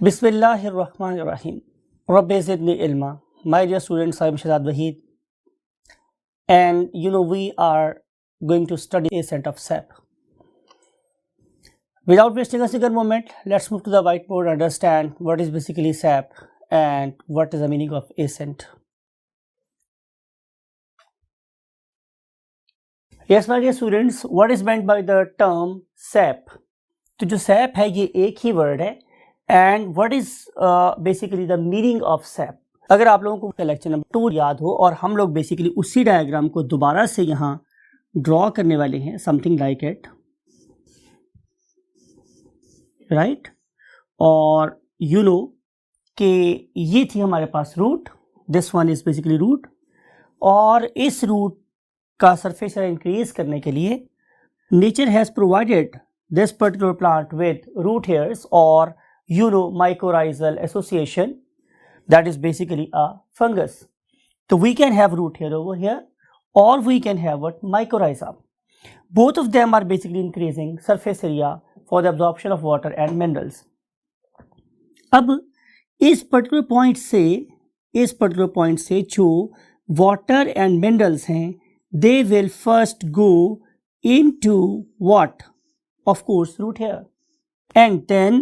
Bismillahirrahmanirrahim. Rabbi zidni ilma. My dear students, I am Shahzad Wahid, and we are going to study ascent of SAP. Without wasting a single moment, let's move to the whiteboard and understand what is basically SAP and what is the meaning of ascent. Yes, my dear students, what is meant by the term SAP? तो जो SAP है ये एक ही word है and what is basically the meaning of SAP. अगर आप लोगों को लेक्चर नंबर 2 याद हो और हम लोग बेसिकली उसी डायग्राम को दोबारा से यहाँ ड्रॉ करने वाले हैं, समथिंग लाइक इट, राइट. और यू नो कि ये थी हमारे पास root, this one is basically root, और इस रूट का सरफेस एरिया इंक्रीज करने के लिए nature has provided this particular plant with root hairs or mycorrhizal association, that is basically a fungus. So we can have root hair over here or we can have what mycorrhiza. Both of them are basically increasing surface area for the absorption of water and minerals. अब इस particular point से जो water and minerals हैं, they will first go into what? Of course, root hair. And then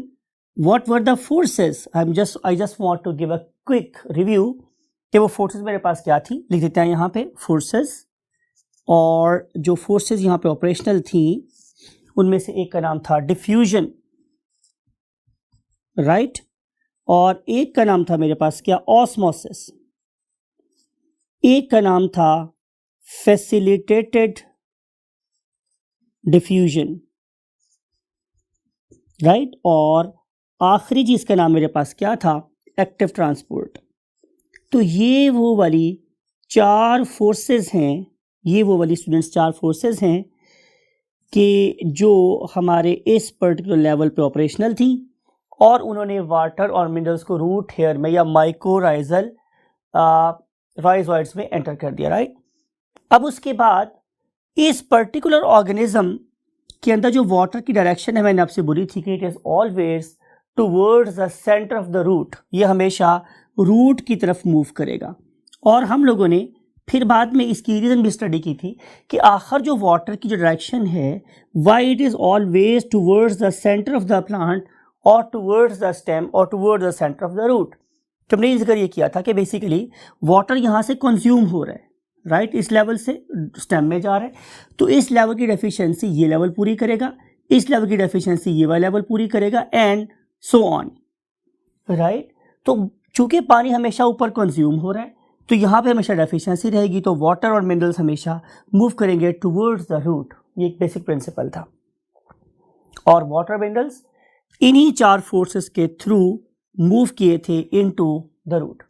what were the forces? I just want to give a quick review कि वो forces मेरे पास क्या थी. लिख देते हैं यहाँ पे forces, और जो forces यहाँ पे operational थी उनमें से एक का नाम था diffusion, right? और एक का नाम था मेरे पास क्या? osmosis. एक का नाम था facilitated diffusion, राइट. और आखिरी चीज का नाम मेरे पास क्या था? Active transport. तो ये वो वाली चार फोर्सेस हैं, ये वो वाली स्टूडेंट्स चार फोर्सेस हैं कि जो हमारे इस पर्टिकुलर लेवल पे ऑपरेशनल थी और उन्होंने वाटर और मिनरल्स को रूट हेयर में या माइकोराइजल राइजोइड्स में एंटर कर दिया, राइट. अब उसके बाद इस पर्टिकुलर ऑर्गेनिज्म के अंदर जो वाटर की डायरेक्शन है, मैंने आपसे बोली थी कि it is always towards the centre of the root. ये हमेशा रूट की तरफ मूव करेगा. और हम लोगों ने फिर बाद में इसकी रीजन भी स्टडी की थी कि आखिर जो वाटर की जो डायरेक्शन है, why it is always towards the centre of the plant और टुवर्ड्स द स्टेम और towards the centre of the root. तो हमने इस ये किया था कि बेसिकली वाटर यहाँ से कंज्यूम हो रहा है, राइट, इस लेवल से स्टेम में जा रहा है. तो इस लेवल की डेफिशिएंसी ये लेवल पूरी करेगा, इस लेवल की डेफिशिएंसी ये वाला लेवल पूरी करेगा, एंड सो ऑन, राइट. तो चूंकि पानी हमेशा ऊपर कंज्यूम हो रहा है तो यहाँ पे हमेशा डेफिशिएंसी रहेगी, तो वाटर और मिनरल्स हमेशा मूव करेंगे टुवर्ड्स द रूट. ये एक बेसिक प्रिंसिपल था. और वाटर मिनरल्स इन्हीं चार फोर्सेस के थ्रू मूव किए थे इनटू द रूट.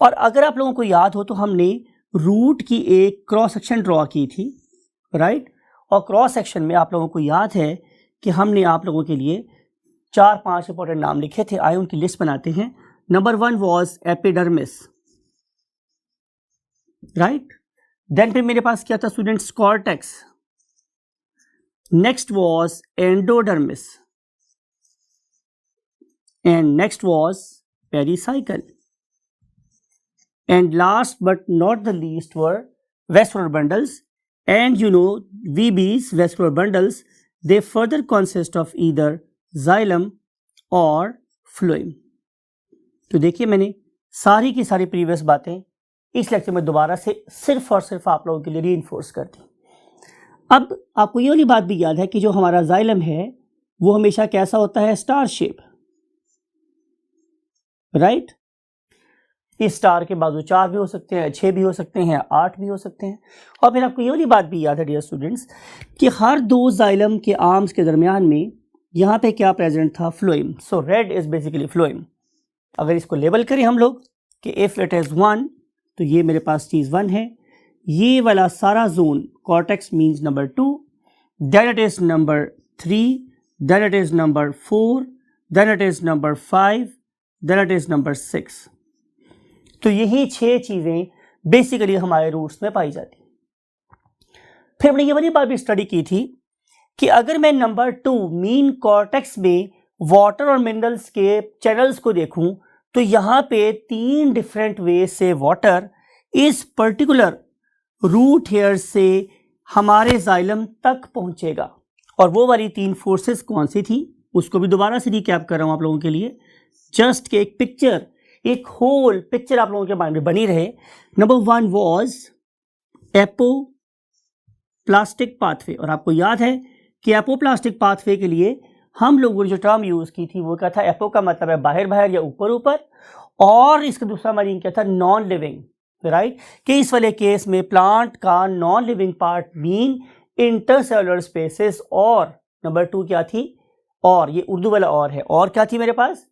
और अगर आप लोगों को याद हो तो हमने रूट की एक क्रॉस सेक्शन ड्रॉ की थी, राइट. और क्रॉस सेक्शन में आप लोगों को याद है कि हमने आप लोगों के लिए 4-5 इंपॉर्टेंट नाम लिखे थे. आइए उनकी लिस्ट बनाते हैं. Number 1 was epidermis, right. Then फिर मेरे पास क्या था students? Cortex. Next was endodermis, and next was pericycle. And last but not the least were vascular bundles, and VBs, vascular bundles, they further consist of either xylem or phloem. तो देखिए मैंने सारी की सारी प्रीवियस बातें इस lecture में दोबारा से सिर्फ और सिर्फ आप लोगों के लिए रीइंफोर्स कर दी. अब आपको ये वाली बात भी याद है कि जो हमारा xylem है वो हमेशा कैसा होता है? Star shape, right. इस स्टार के बाजू 4 भी हो सकते हैं, 6 भी हो सकते हैं, 8 भी हो सकते हैं. और फिर आपको ये वाली बात भी याद है डियर स्टूडेंट्स कि हर दो जाइलम के आर्म्स के दरमियान में यहाँ पे क्या प्रेजेंट था? Phloem. So red is basically phloem. अगर इसको लेबल करें हम लोग कि इफ इट इज 1, तो ये मेरे पास चीज़ 1 है. ये वाला सारा zone cortex means number 2, then it is number 3, then it is number 4, then it is number 5, then it is number 6. तो यही 6 चीज़ें बेसिकली हमारे रूट्स में पाई जाती. फिर हमने ये वाली बात भी स्टडी की थी कि अगर मैं नंबर 2 मीन कॉर्टेक्स में वाटर और मिनरल्स के चैनल्स को देखूं तो यहाँ पे 3 डिफरेंट वे से वाटर इस पर्टिकुलर रूट हेयर से हमारे जाइलम तक पहुंचेगा। और वो वाली 3 फोर्सेस कौन सी थी उसको भी दोबारा से रिकैप कर रहा हूं आप लोगों के लिए, जस्ट के एक पिक्चर, एक होल पिक्चर आप लोगों के माइंड में बनी रहे। नंबर 1 वॉज एपोप्लास्टिक पाथवे, और आपको याद है कि एपोप्लास्टिक पाथवे के लिए हम लोगों ने जो टर्म यूज की थी वो क्या था, एपो का मतलब है बाहर बाहर या ऊपर ऊपर, और इसका दूसरा मीनिंग क्या था, नॉन लिविंग, राइट। कि इस वाले केस में प्लांट का non living part mean intercellular spaces, और नंबर 2 क्या थी, और ये उर्दू वाला और है, और क्या थी मेरे पास,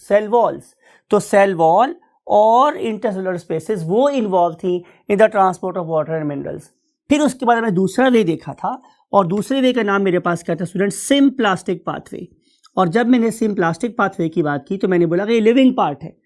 सेल वॉल्स। तो सेल वॉल और इंटरसेलुलर स्पेसेस वो इन्वॉल्व थी in the transport of water and minerals. फिर उसके बाद हमने दूसरा वे देखा था, और दूसरे वे का नाम मेरे पास क्या था स्टूडेंट, सिम्प्लास्टिक पाथवे। और जब मैंने सिम्प्लास्टिक पाथवे की बात की तो मैंने बोला कि ये लिविंग पार्ट है,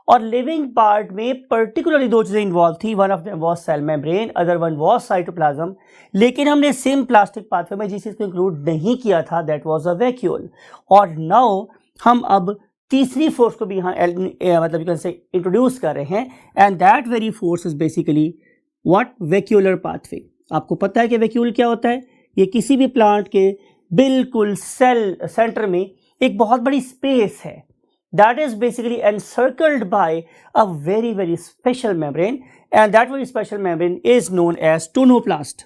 और लिविंग पार्ट में पर्टिकुलरली 2 चीजें इन्वॉल्व थी, one of them was cell membrane, other one was cytoplasm. लेकिन हमने सिम्प्लास्टिक पाथवे में जिस चीज को इंक्लूड नहीं किया था दैट वाज अ वैक्यूल। और नाउ हम अब तीसरी फोर्स को भी यहाँ मतलब यू से इंट्रोड्यूस कर रहे हैं, and that very force is basically what, vacuolar pathway. आपको पता है कि वैक्यूल क्या होता है, ये किसी भी प्लांट के बिल्कुल सेल सेंटर में एक बहुत बड़ी स्पेस है that is basically encircled by a very special membrane, and that very special membrane is known as tonoplast।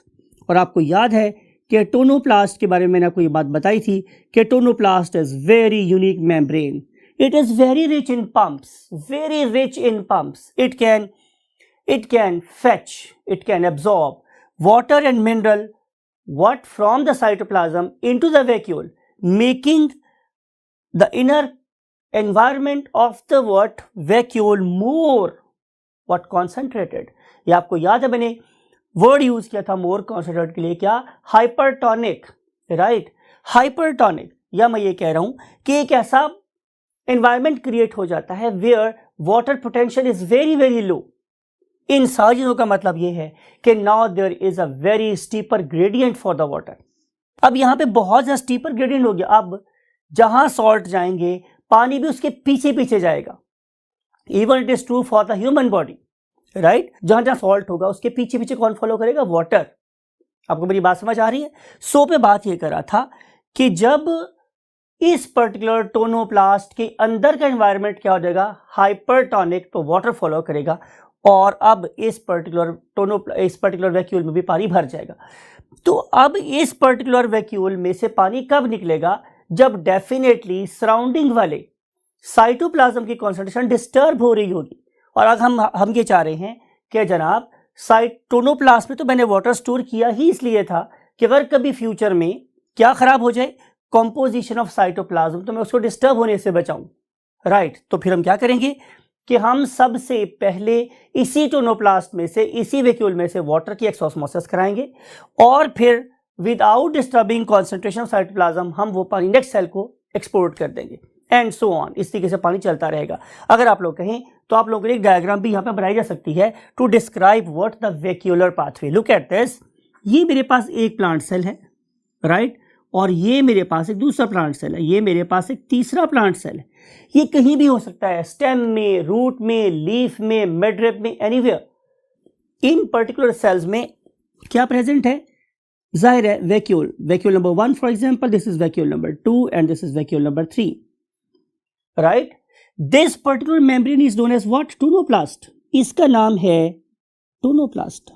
और आपको याद है कि टोनोप्लास्ट के बारे में मैंने आपको ये बात बताई थी कि tonoplast is very unique membrane, it is very rich in pumps, very rich in pumps, it can fetch, it can absorb water and mineral what from the cytoplasm into the vacuole, making the inner environment of the what vacuole more what concentrated। ये आपको याद है मैंने word use किया था मोर concentrated के लिए, क्या, हाइपरटोनिक, राइट। हाइपरटोनिक, या मैं ये कह रहा हूं कि एक ऐसा एनवायरमेंट क्रिएट हो जाता है where water potential is very low. इन सारी चीजों का मतलब ये है कि now there is a very steeper gradient for the water. अब यहाँ पे बहुत ज्यादा स्टीपर ग्रेडियंट हो गया, अब जहां सॉल्ट जाएंगे पानी भी उसके पीछे पीछे जाएगा। Even it is true for the human body, right. जहां जहां सॉल्ट होगा उसके पीछे पीछे कौन फॉलो करेगा, वाटर। आपको मेरी बात समझ आ रही है। सो पे बात ये करा था कि जब इस पर्टिकुलर टोनोप्लास्ट के अंदर का एनवायरनमेंट क्या हो जाएगा, हाइपरटोनिक, तो वाटर फॉलो करेगा, और अब इस पर्टिकुलर वैक्यूल में भी पानी भर जाएगा। तो अब इस पर्टिकुलर वैक्यूल में से पानी कब निकलेगा, जब डेफिनेटली सराउंडिंग वाले साइटोप्लाज्म की कॉन्सेंट्रेशन डिस्टर्ब हो रही होगी। और अब हम ये चाह रहे हैं कि जनाब टोनोप्लास्ट में तो मैंने वाटर स्टोर किया ही इसलिए था कि अगर कभी फ्यूचर में क्या खराब हो जाए, कॉम्पोजिशन ऑफ साइटोप्लाज्म, तो मैं उसको डिस्टर्ब होने से बचाऊं, राइट। तो फिर हम क्या करेंगे कि हम सबसे पहले इसी टोनोप्लास्ट में से, इसी वैक्यूल में से वाटर की एक्सऑस्मोसिस कराएंगे, और फिर without disturbing concentration of cytoplasm हम वो पानी नेक्स्ट सेल को एक्सपोर्ट कर देंगे, एंड सो ऑन। इस तरीके से पानी चलता रहेगा। अगर आप लोग कहें तो आप लोगों के लिए एक डायग्राम भी यहाँ पे बनाई जा सकती है to describe what the vacuolar pathway. Look at this, ये मेरे पास एक प्लांट सेल है, राइट, और ये मेरे पास एक दूसरा प्लांट सेल है, ये मेरे पास एक तीसरा प्लांट सेल है। ये कहीं भी हो सकता है, स्टेम में, रूट में, लीफ में, मिडरिप में, एनीवेयर। इन पर्टिकुलर सेल्स में क्या प्रेजेंट है, जाहिर है vacuole number 1 for example, this is vacuole number 2 and this is vacuole number 3, right. This particular membrane is known as what, tonoplast. इसका नाम है टोनोप्लास्ट।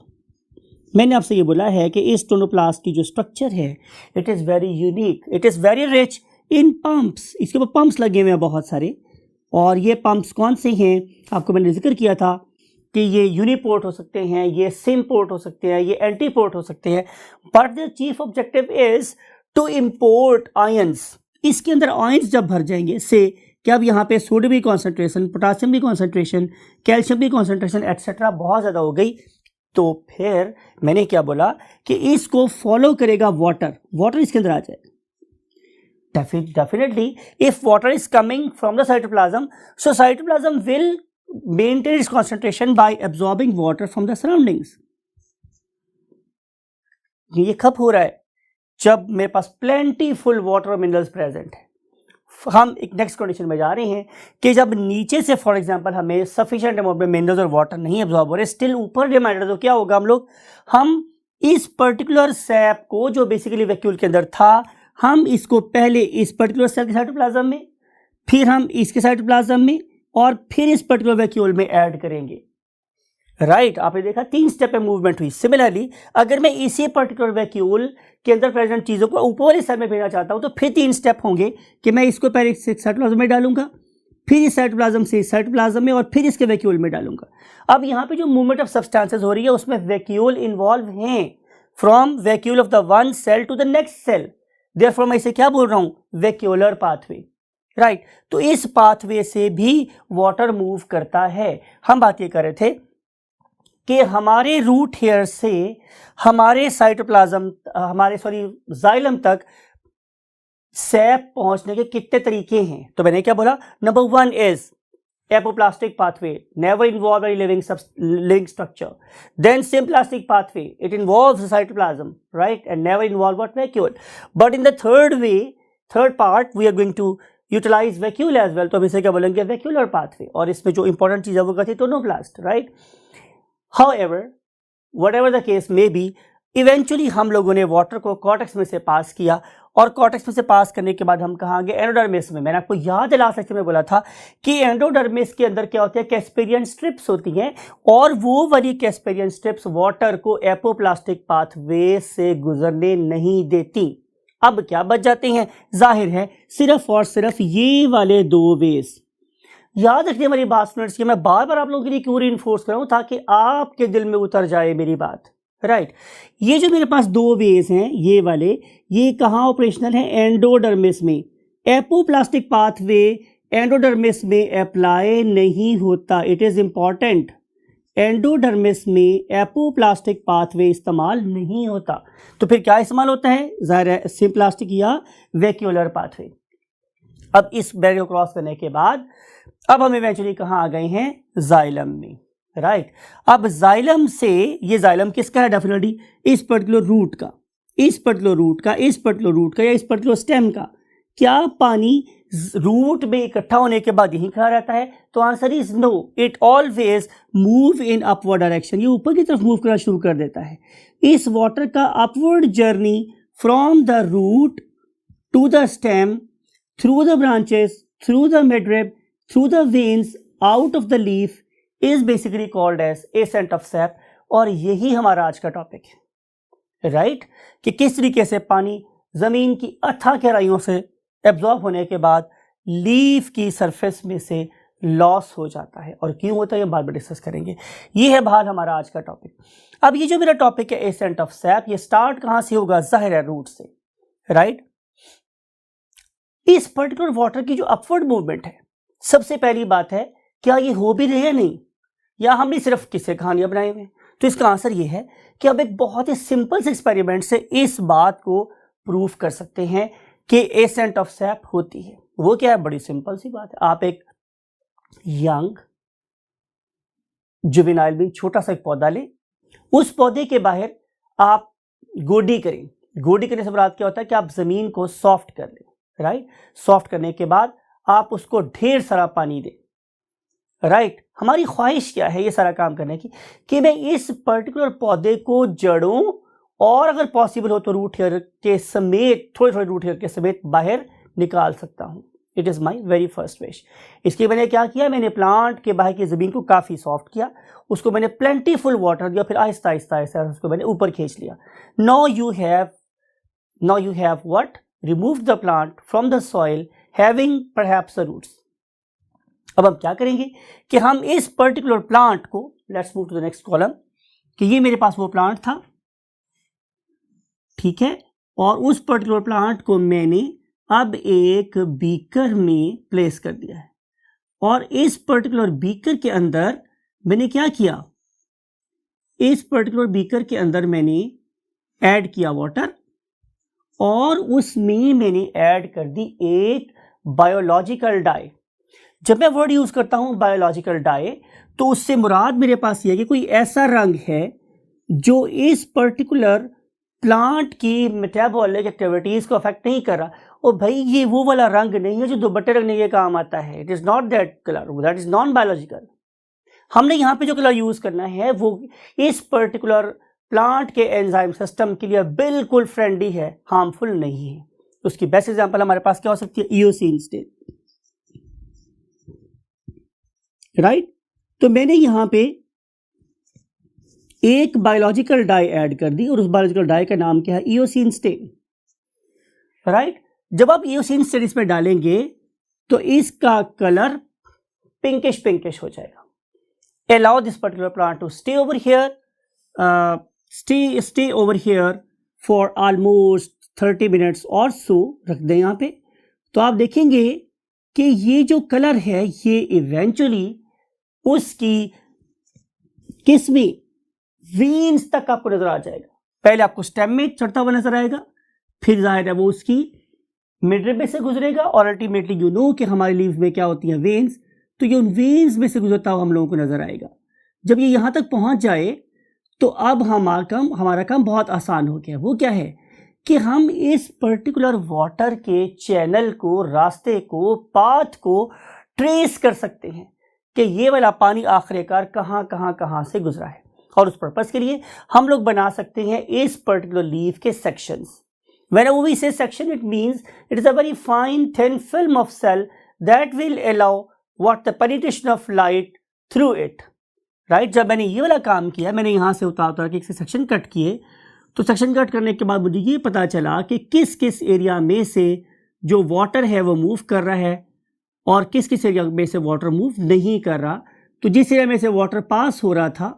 मैंने आपसे ये बोला है कि इस टोनोप्लास्ट की जो स्ट्रक्चर है it is very unique, it is very rich in pumps. इसके ऊपर पंप्स लगे हुए हैं बहुत सारे, और ये पंप्स कौन से हैं, आपको मैंने जिक्र किया था कि ये यूनिपोर्ट हो सकते हैं, ये सिम पोर्ट हो सकते हैं, ये एंटी पोर्ट हो सकते हैं, but the chief objective is to import ions. इसके अंदर आयंस जब भर जाएंगे से कि अब यहाँ पे सोडियम की कॉन्सेंट्रेशन, पोटासियम की कॉन्सेंट्रेशन, कैल्शियम की कॉन्सेंट्रेशन एट्सेट्रा बहुत ज़्यादा हो गई, तो फिर मैंने क्या बोला कि इसको फॉलो करेगा वाटर इसके अंदर आ जाए। Definitely, if water is coming from the cytoplasm, so cytoplasm will maintain its concentration by absorbing water from the surroundings. ये कब हो रहा है, जब मेरे पास plentiful water और minerals present है। हम एक नेक्स्ट कंडीशन में जा रहे हैं कि जब नीचे से फॉर एग्जांपल हमें सफिशिएंट अमाउंट में मिनरल्स और वाटर नहीं एब्जॉर्ब हो रहे, स्टिल ऊपर डिमांड है, तो क्या होगा, हम इस पर्टिकुलर सैप को जो बेसिकली वैक्यूल के अंदर था, हम इसको पहले इस पर्टिकुलर सेल के साइटोप्लाज्म में, फिर हम इसके साइटोप्लाज्म में, और फिर इस पर्टिकुलर वैक्यूल में ऐड करेंगे। राइट, आपने देखा 3 स्टेप में मूवमेंट हुई। सिमिलरली अगर मैं इसी पर्टिकुलर वैक्यूल के अंदर प्रेजेंट चीज़ों को ऊपर वाले सेल में भेजना चाहता हूं, तो फिर 3 स्टेप होंगे कि मैं इसको पहले साइटोप्लाज्म में डालूंगा, फिर इस साइटोप्लाज्म से इस साइटोप्लाज्म में, और फिर इसके वैक्यूल में डालूंगा। अब यहाँ पे जो मूवमेंट ऑफ सब्सटेंसेस हो रही है उसमें वैक्यूल इन्वॉल्व हैं, from vacuole of the one cell to the next cell. Therefore मैं इसे क्या बोल रहा हूँ, वैक्यूलर पाथवे। राइट, तो इस पाथवे से भी वाटर मूव करता है। हम बात ये कर रहे थे कि हमारे रूट हेयर से हमारे साइटोप्लाज्म, जाइलम तक सैप पहुंचने के कितने तरीके हैं। तो मैंने क्या बोला, number 1 is apoplastic pathway, never involve any living structure. Then symplastic pathway, it involves the cytoplasm, right, and never involve what, vacuole. But in the third part we are going to utilize vacuole as well. तो हम इसे क्या बोलेंगे, vacuolar pathway, और इसमें जो important चीज़ है वो कहती है tonoblast, right. However, whatever the case may be, eventually हम लोगों ने वाटर को कॉर्टेक्स में से पास किया, और कॉर्टेक्स में से पास करने के बाद हम कहाँ गए, एंडोडर्मिस में। मैंने आपको याद है लास्ट लेक्चर में बोला था कि एंडोडर्मिस के अंदर क्या होती है, कैस्पेरियन स्ट्रिप्स होती हैं, और वो वाली कैस्पेरियन स्ट्रिप्स वाटर को एपोप्लास्टिक पाथवे से गुजरने नहीं देती। अब क्या बच जाते हैं, जाहिर है सिर्फ और सिर्फ ये वाले 2 वेज। याद रखिए मेरी बात स्टूडेंट्स, मैं बार बार आप लोगों के लिए क्यों रीइंफोर्स कर रहा हूँ, ताकि आपके दिल में उतर जाए मेरी बात। राइट, ये जो मेरे पास 2 वेज हैं, ये वाले, ये कहाँ ऑपरेशनल है, एंडोडर्मिस में। एपोप्लास्टिक पाथवे एंडोडर्मिस में अप्लाई नहीं होता, इट इज इंपॉर्टेंट। एंडोडर्मिस में एपोप्लास्टिक पाथवे इस्तेमाल नहीं होता। तो फिर क्या इस्तेमाल होता है, जाहिर है सिम्प्लास्टिक या वैक्यूलर पाथवे। अब इस बैरियर को क्रॉस करने के बाद अब हम इवेंचुअली कहाँ आ गए हैं, जाइलम में। राइट, अब जाइलम से, ये जाइलम किसका है, डेफिनेटली इस पर्टिकुलर रूट का, इस पर्टिकुलर रूट का, इस पर्टिकुलर रूट का, या इस पर्टिकुलर स्टेम का। क्या पानी रूट में इकट्ठा होने के बाद यहीं खड़ा रहता है, तो answer is no, it always move in upward direction, ये ऊपर की तरफ मूव करना शुरू कर देता है। इस वाटर का upward journey from the root to the stem, through the branches, through the midrib, through the veins, out of the leaf is basically called as ascent of sap। और यही हमारा आज का टॉपिक है। राइट, कि किस तरीके से पानी जमीन की अथाह गहराइयों से एब्जॉर्ब होने के बाद लीफ की सरफेस में से लॉस हो जाता है, और क्यों होता है ये बाद में डिस्कस करेंगे। ये है बात हमारा आज का टॉपिक। अब ये जो मेरा टॉपिक है एसेंट ऑफ सैप, ये स्टार्ट कहाँ से होगा, जाहिर है रूट से। राइट, इस पर्टिकुलर वाटर की जो अपवर्ड मूवमेंट है, सबसे पहली बात है क्या ये हो भी रही है नहीं, या हमने सिर्फ किस्से कहानियां बनाए हुए। तो इसका आंसर ये है कि अब एक बहुत ही सिंपल से एक्सपेरिमेंट से इस बात को प्रूफ कर सकते हैं कि एसेंट ऑफ सैप होती है। वो क्या है, बड़ी सिंपल सी बात है। आप एक यंग जुवेनाइल में छोटा सा एक पौधा लें, उस पौधे के बाहर आप गोडी करें। गोडी करने से मुराद क्या होता है कि आप जमीन को सॉफ्ट कर लें। राइट, सॉफ्ट करने के बाद आप उसको ढेर सारा पानी दें। राइट, हमारी ख्वाहिश क्या है ये सारा काम करने की, कि मैं इस पर्टिकुलर पौधे को जड़ों और अगर पॉसिबल हो तो रूट हेयर के समेत, थोड़े थोड़े रूट हेयर के समेत बाहर निकाल सकता हूँ। It is my very first wish. इसके मैंने क्या किया, मैंने प्लांट के बाहर की ज़मीन को काफ़ी सॉफ्ट किया, उसको मैंने प्लेंटीफुल वाटर दिया, फिर आहिस्ता आहिस्ता आहिस्ता उसको मैंने ऊपर खींच लिया। Now you have what, remove the plant from the soil having perhaps the roots. अब हम क्या करेंगे कि हम इस पर्टिकुलर प्लांट को, let's move to the next column, कि ये मेरे पास वो प्लांट था, ठीक है, और उस पर्टिकुलर प्लांट को मैंने अब एक बीकर में प्लेस कर दिया है, और इस पर्टिकुलर बीकर के अंदर मैंने क्या किया, इस पर्टिकुलर बीकर के अंदर मैंने ऐड किया वाटर, और उसमें मैंने ऐड कर दी एक बायोलॉजिकल डाई। जब मैं वर्ड यूज करता हूं बायोलॉजिकल डाई, तो उससे मुराद मेरे पास ये है कि कोई ऐसा रंग है जो इस पर्टिकुलर प्लांट की मेटाबॉलिक एक्टिविटीज को अफेक्ट नहीं कर रहा, ओ भाई ये वो वाला रंग नहीं है जो दुपट्टे रंगने के काम आता है, it is not that colour, that is non biological. हमने यहाँ पे जो कलर यूज करना है वो इस पर्टिकुलर प्लांट के एंजाइम सिस्टम के लिए बिल्कुल फ्रेंडली है, हार्मफुल नहीं है। उसकी बेस्ट एग्जांपल हमारे पास क्या हो सकती है, ईओसिन स्टेन, राइट। तो मैंने यहाँ पे एक बायोलॉजिकल डाई ऐड कर दी और उस बायोलॉजिकल डाई का नाम क्या है, ईओसिन स्टेन, राइट। जब आप ईओसिन स्टेन इसमें डालेंगे तो इसका कलर पिंकिश पिंकिश हो जाएगा। Allow this particular plant to stay over here, stay over here for almost 30 minutes और so रख दें यहाँ पे। तो आप देखेंगे कि ये जो कलर है ये इवेंचुअली उसकी किसमें वेन्स तक आपको नजर आ जाएगा। पहले आपको स्टेम में चढ़ता हुआ नजर आएगा, फिर जाहिर है वो उसकी मिडरिब में से गुजरेगा और अल्टीमेटली यू नो कि हमारी लीव्स में क्या होती है, वेन्स। तो ये उन वेन्स में से गुजरता हुआ हम लोगों को नजर आएगा। जब ये यहाँ तक पहुँच जाए तो अब हमारा काम बहुत आसान हो गया। वो क्या है कि हम इस पर्टिकुलर वाटर के चैनल को, रास्ते को, पाथ को ट्रेस कर सकते हैं कि ये वाला पानी आखिरकार कहाँ से गुजरा है। और उस पर्पज़ के लिए हम लोग बना सकते हैं इस पर्टिकुलर लीफ के sections. Whenever we say section, it means it is a very fine thin film of cell that will allow what the penetration of light through it, right? जब मैंने ये वाला काम किया, मैंने यहाँ से उतार के एक सेक्शन कट किए, तो सेक्शन कट करने के बाद मुझे ये पता चला कि किस किस एरिया में से जो वाटर है वो मूव कर रहा है और किस किस एरिया में से वाटर मूव नहीं कर रहा। तो जिस एरिया में से वाटर पास हो रहा था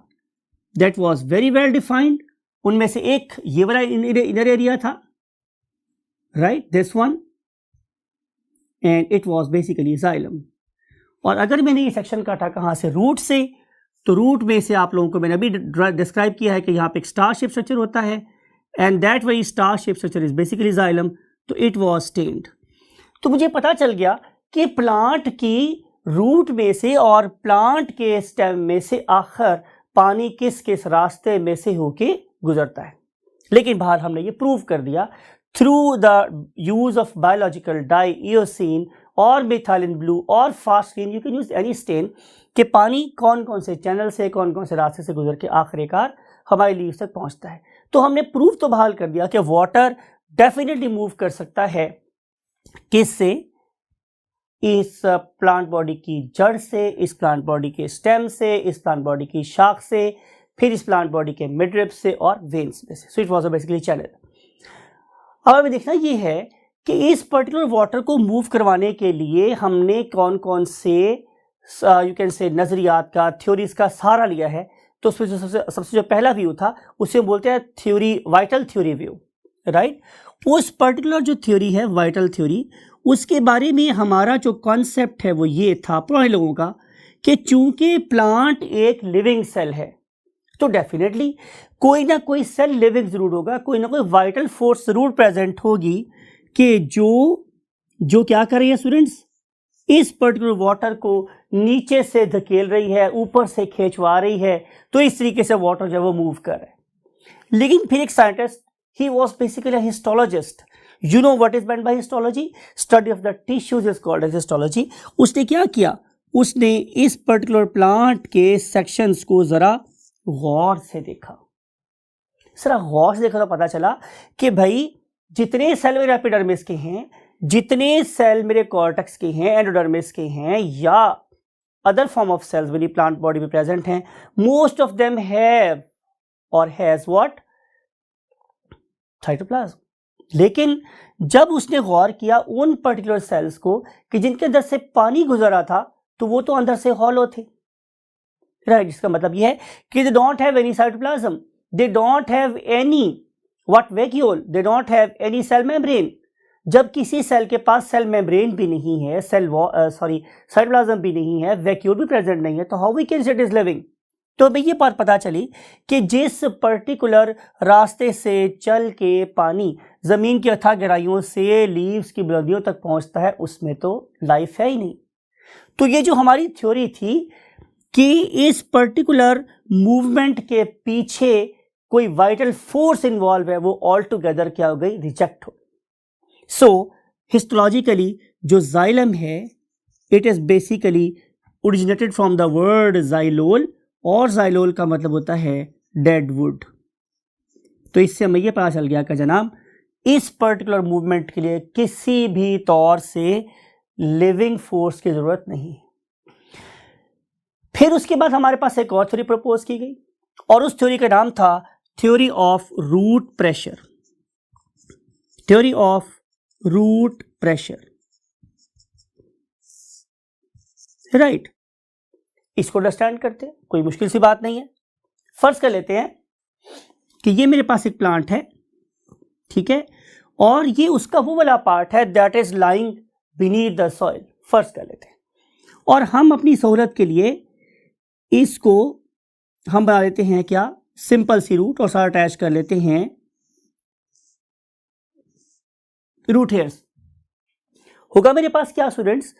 that was very well defined. उनमें से एक ये वाला इनर एरिया था, right, this one, and it was basically xylem. और अगर मैंने ये सेक्शन काटा कहाँ से, रूट से, तो रूट में से आप लोगों को मैंने अभी डिस्क्राइब किया है कि यहाँ पे एक स्टार शेप स्ट्रक्चर होता है and that very star shape structure is basically xylem. तो इट वाज स्टेन्ड। तो मुझे पता चल गया कि प्लांट की रूट में से और प्लांट के स्टेम में से आखिर पानी किस किस रास्ते में से होके गुजरता है। लेकिन बाहर हमने ये प्रूव कर दिया through the use of biological dye, eosin और मिथाइलिन ब्लू और fast green, you can use any stain, कि पानी कौन कौन से चैनल से, कौन कौन से रास्ते से गुजर के आखिरकार हमारी लीव्स तक पहुंचता है। तो हमने प्रूफ तो बहाल कर दिया कि वाटर डेफिनेटली मूव कर सकता है किससे, इस प्लांट बॉडी की जड़ से, इस प्लांट बॉडी के स्टेम से, इस प्लांट बॉडी की शाख से, फिर इस प्लांट बॉडी के मिडरिब से और वेन्स में से। So it was a basically channel. अब हमें देखना ये है कि इस पर्टिकुलर वाटर को मूव करवाने के लिए हमने कौन कौन से यू कैन से नज़रियात का, थ्योरीज का सहारा लिया है। तो उसमें जो सबसे जो पहला व्यू था उसे बोलते हैं theory, vital theory view, right. उस पर्टिकुलर जो थ्योरी है वाइटल थ्योरी, उसके बारे में हमारा जो कॉन्सेप्ट है वो ये था पुराने लोगों का कि चूंकि प्लांट एक लिविंग सेल है तो डेफिनेटली कोई ना कोई सेल लिविंग जरूर होगा, कोई ना कोई वाइटल फोर्स जरूर प्रेजेंट होगी कि जो क्या कर रही है स्टूडेंट्स, इस पर्टिकुलर वाटर को नीचे से धकेल रही है, ऊपर से खींचवा रही है। तो इस तरीके से वाटर जो है वो मूव कर रहा है। लेकिन फिर एक scientist, he was basically a histologist. You know what is meant by histology, study of the tissues is called as histology. उसने क्या किया, उसने इस पर्टिकुलर प्लांट के सेक्शंस को जरा गौर से देखा। जरा गौर से देखा तो पता चला कि भाई जितने सेल मेरे एपिडर्मिस के हैं, जितने सेल मेरे कॉर्टेक्स के हैं, एंडोडर्मिस के हैं या अदर फॉर्म ऑफ सेल्स मेरी प्लांट बॉडी में प्रेजेंट हैं, मोस्ट ऑफ देम हैव और हैज व्हाट, साइटोप्लाज्म। लेकिन जब उसने गौर किया उन पर्टिकुलर सेल्स को कि जिनके अंदर से पानी गुजर रहा था, तो वो तो अंदर से हॉलो थे, राइट। जिसका मतलब यह है कि they don't have any cytoplasm, they don't have any what vacuole, they don't have any cell membrane. जब किसी सेल के पास सेल मेम्ब्रेन भी नहीं है, साइटोप्लाज्म भी नहीं है, वैक्यूल भी प्रेजेंट नहीं है, तो how we can say it is living. तो हमें ये बात पता चली कि जिस पर्टिकुलर रास्ते से चल के पानी जमीन की अथाह गहराइयों से लीव्स की बुलंदियों तक पहुंचता है, उसमें तो लाइफ है ही नहीं। तो ये जो हमारी थ्योरी थी कि इस पर्टिकुलर मूवमेंट के पीछे कोई वाइटल फोर्स इन्वॉल्व है, वो ऑल टुगेदर क्या हो गई, रिजेक्ट हो। सो हिस्टोलॉजिकली जो जाइलम है it is basically originated from the word xylol, और जाइलोल का मतलब होता है डेड वुड। तो इससे हमें ये पता चल गया कि जनाब इस पर्टिकुलर मूवमेंट के लिए किसी भी तौर से लिविंग फोर्स की जरूरत नहीं। फिर उसके बाद हमारे पास एक और थ्योरी प्रपोज की गई और उस थ्योरी का नाम था theory of root pressure. Theory of root pressure, right. इसको अंडरस्टैंड करते हैं, कोई मुश्किल सी बात नहीं है। फर्ज कर लेते हैं कि ये मेरे पास एक प्लांट है, ठीक है, और ये उसका वो वाला पार्ट है that is lying beneath the soil. फर्ज कर लेते हैं और हम अपनी सहूलत के लिए इसको हम बना लेते हैं क्या, सिंपल सी रूट, और सारा अटैच कर लेते हैं रूट हेयर्स। होगा मेरे पास क्या स्टूडेंट्स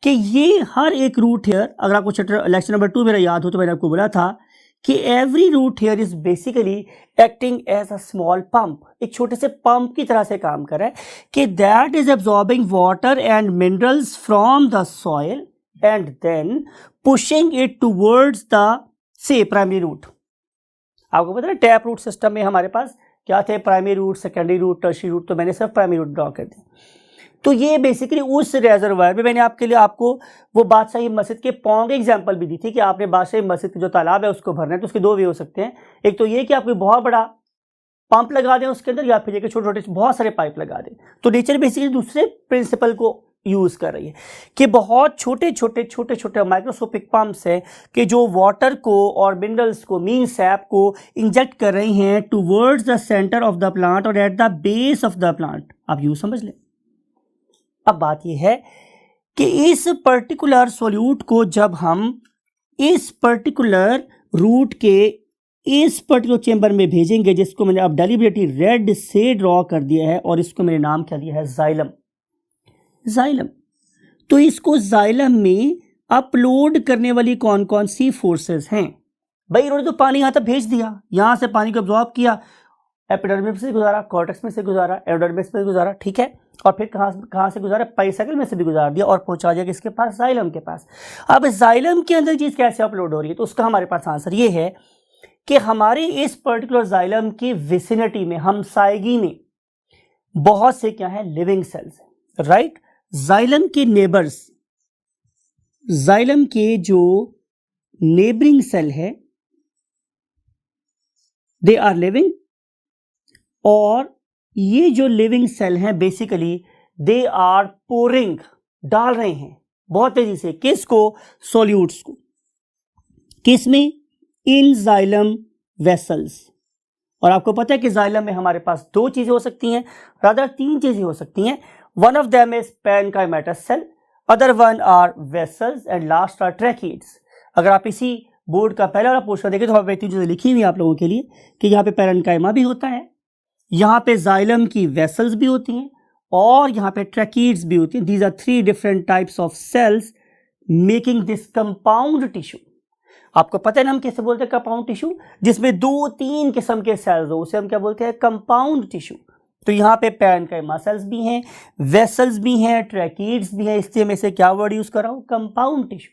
कि ये हर एक रूट हेयर, अगर आपको चैप्टर लेक्चर नंबर 2 मेरा याद हो तो मैंने आपको बोला था कि every root here is basically acting as a small pump, एक छोटे से पंप की तरह से काम कर रहा है कि that is absorbing water and minerals from the soil and then pushing it towards the से प्राइमरी रूट। आपको पता है टैप रूट सिस्टम में हमारे पास क्या थे, primary root, secondary root, tertiary root, तो मैंने सिर्फ प्राइमरी रूट ड्रॉ कर दी। तो ये बेसिकली उस रेजर्वायर में मैंने आपको वो बादशाही मस्जिद के पौंग एग्जांपल भी दी थी कि आपने बादशाही मस्जिद के जो तालाब है उसको भरना है, तो उसके दो वे हो सकते हैं। एक तो ये कि आप कोई बहुत बड़ा पंप लगा दें उसके अंदर, या फिर छोटे छोटे बहुत सारे पाइप लगा दें। तो नेचर बेसिकली दूसरे प्रिंसिपल को यूज कर रही है कि बहुत छोटे छोटे माइक्रोस्कोपिक पंप्स है कि जो वाटर को और मिनरल्स को, मीन सैप को इंजेक्ट कर रही हैं towards the centre of the plant और at the base of the plant. आप यूज समझ लें। अब बात यह है कि इस पर्टिकुलर सॉल्यूट को जब हम इस पर्टिकुलर रूट के इस पर्टिकुलर चेंबर में भेजेंगे, जिसको मैंने अब डेलिबरेटली रेड से ड्रॉ कर दिया है और इसको मैंने नाम क्या दिया है, जाइलम। जाइलम। तो इसको जाइलम में अपलोड करने वाली कौन कौन सी फोर्सेस हैं? भाई इन्होंने तो पानी यहां तक भेज दिया, यहां से पानी को अब्जॉर्ब किया, एपिडर्मिस से गुजारा, कॉर्टेक्स में से गुजारा, एंडोडर्मिस में गुजारा, ठीक है, और फिर कहां से गुजारा, पेरिसाइकिल में से भी गुजार दिया और पहुंचा दिया किसके पास, जाइलम के पास। अब जाइलम के अंदर चीज कैसे अपलोड हो रही है, तो उसका हमारे पास आंसर ये है कि हमारे इस पर्टिकुलर जाइलम की विसिनिटी में, हमसायगी में बहुत से क्या है, लिविंग सेल्स, राइट। जाइलम के नेबर्स, जाइलम के जो नेबरिंग सेल है दे आर लिविंग, और ये जो लिविंग सेल हैं बेसिकली दे आर पोरिंग, डाल रहे हैं बहुत तेजी से, किसको, सॉल्यूट्स को, किसमें, इन जाइलम वेसल्स। और आपको पता है कि जाइलम में हमारे पास दो चीजें हो सकती हैं, रादर तीन चीजें हो सकती हैं। One of them is parenchymatous cell, other one are vessels and last are tracheids. अगर आप इसी बोर्ड का पहला वाला पोर्शन देखें तो वहां पे तीन चीजें लिखी हुई आप लोगों के लिए कि यहाँ पे पैरेन्काइमा भी होता है, यहाँ पे जाइलम की वेसल्स भी होती हैं, और यहाँ पे ट्रैकिड्स भी होती हैं। These are three different types of cells making this compound tissue. आपको पता है ना हम कैसे बोलते हैं कंपाउंड टिश्यू, जिसमें दो तीन किस्म के सेल्स हो, उसे हम क्या बोलते हैं, कंपाउंड टिश्यू। तो यहाँ पे पैरेन्काइमा सेल्स भी हैं, वेसल्स भी हैं, ट्रैकिड्स भी हैं, इसलिए मैं इसे क्या वर्ड यूज कर रहा हूँ, कंपाउंड टिश्यू।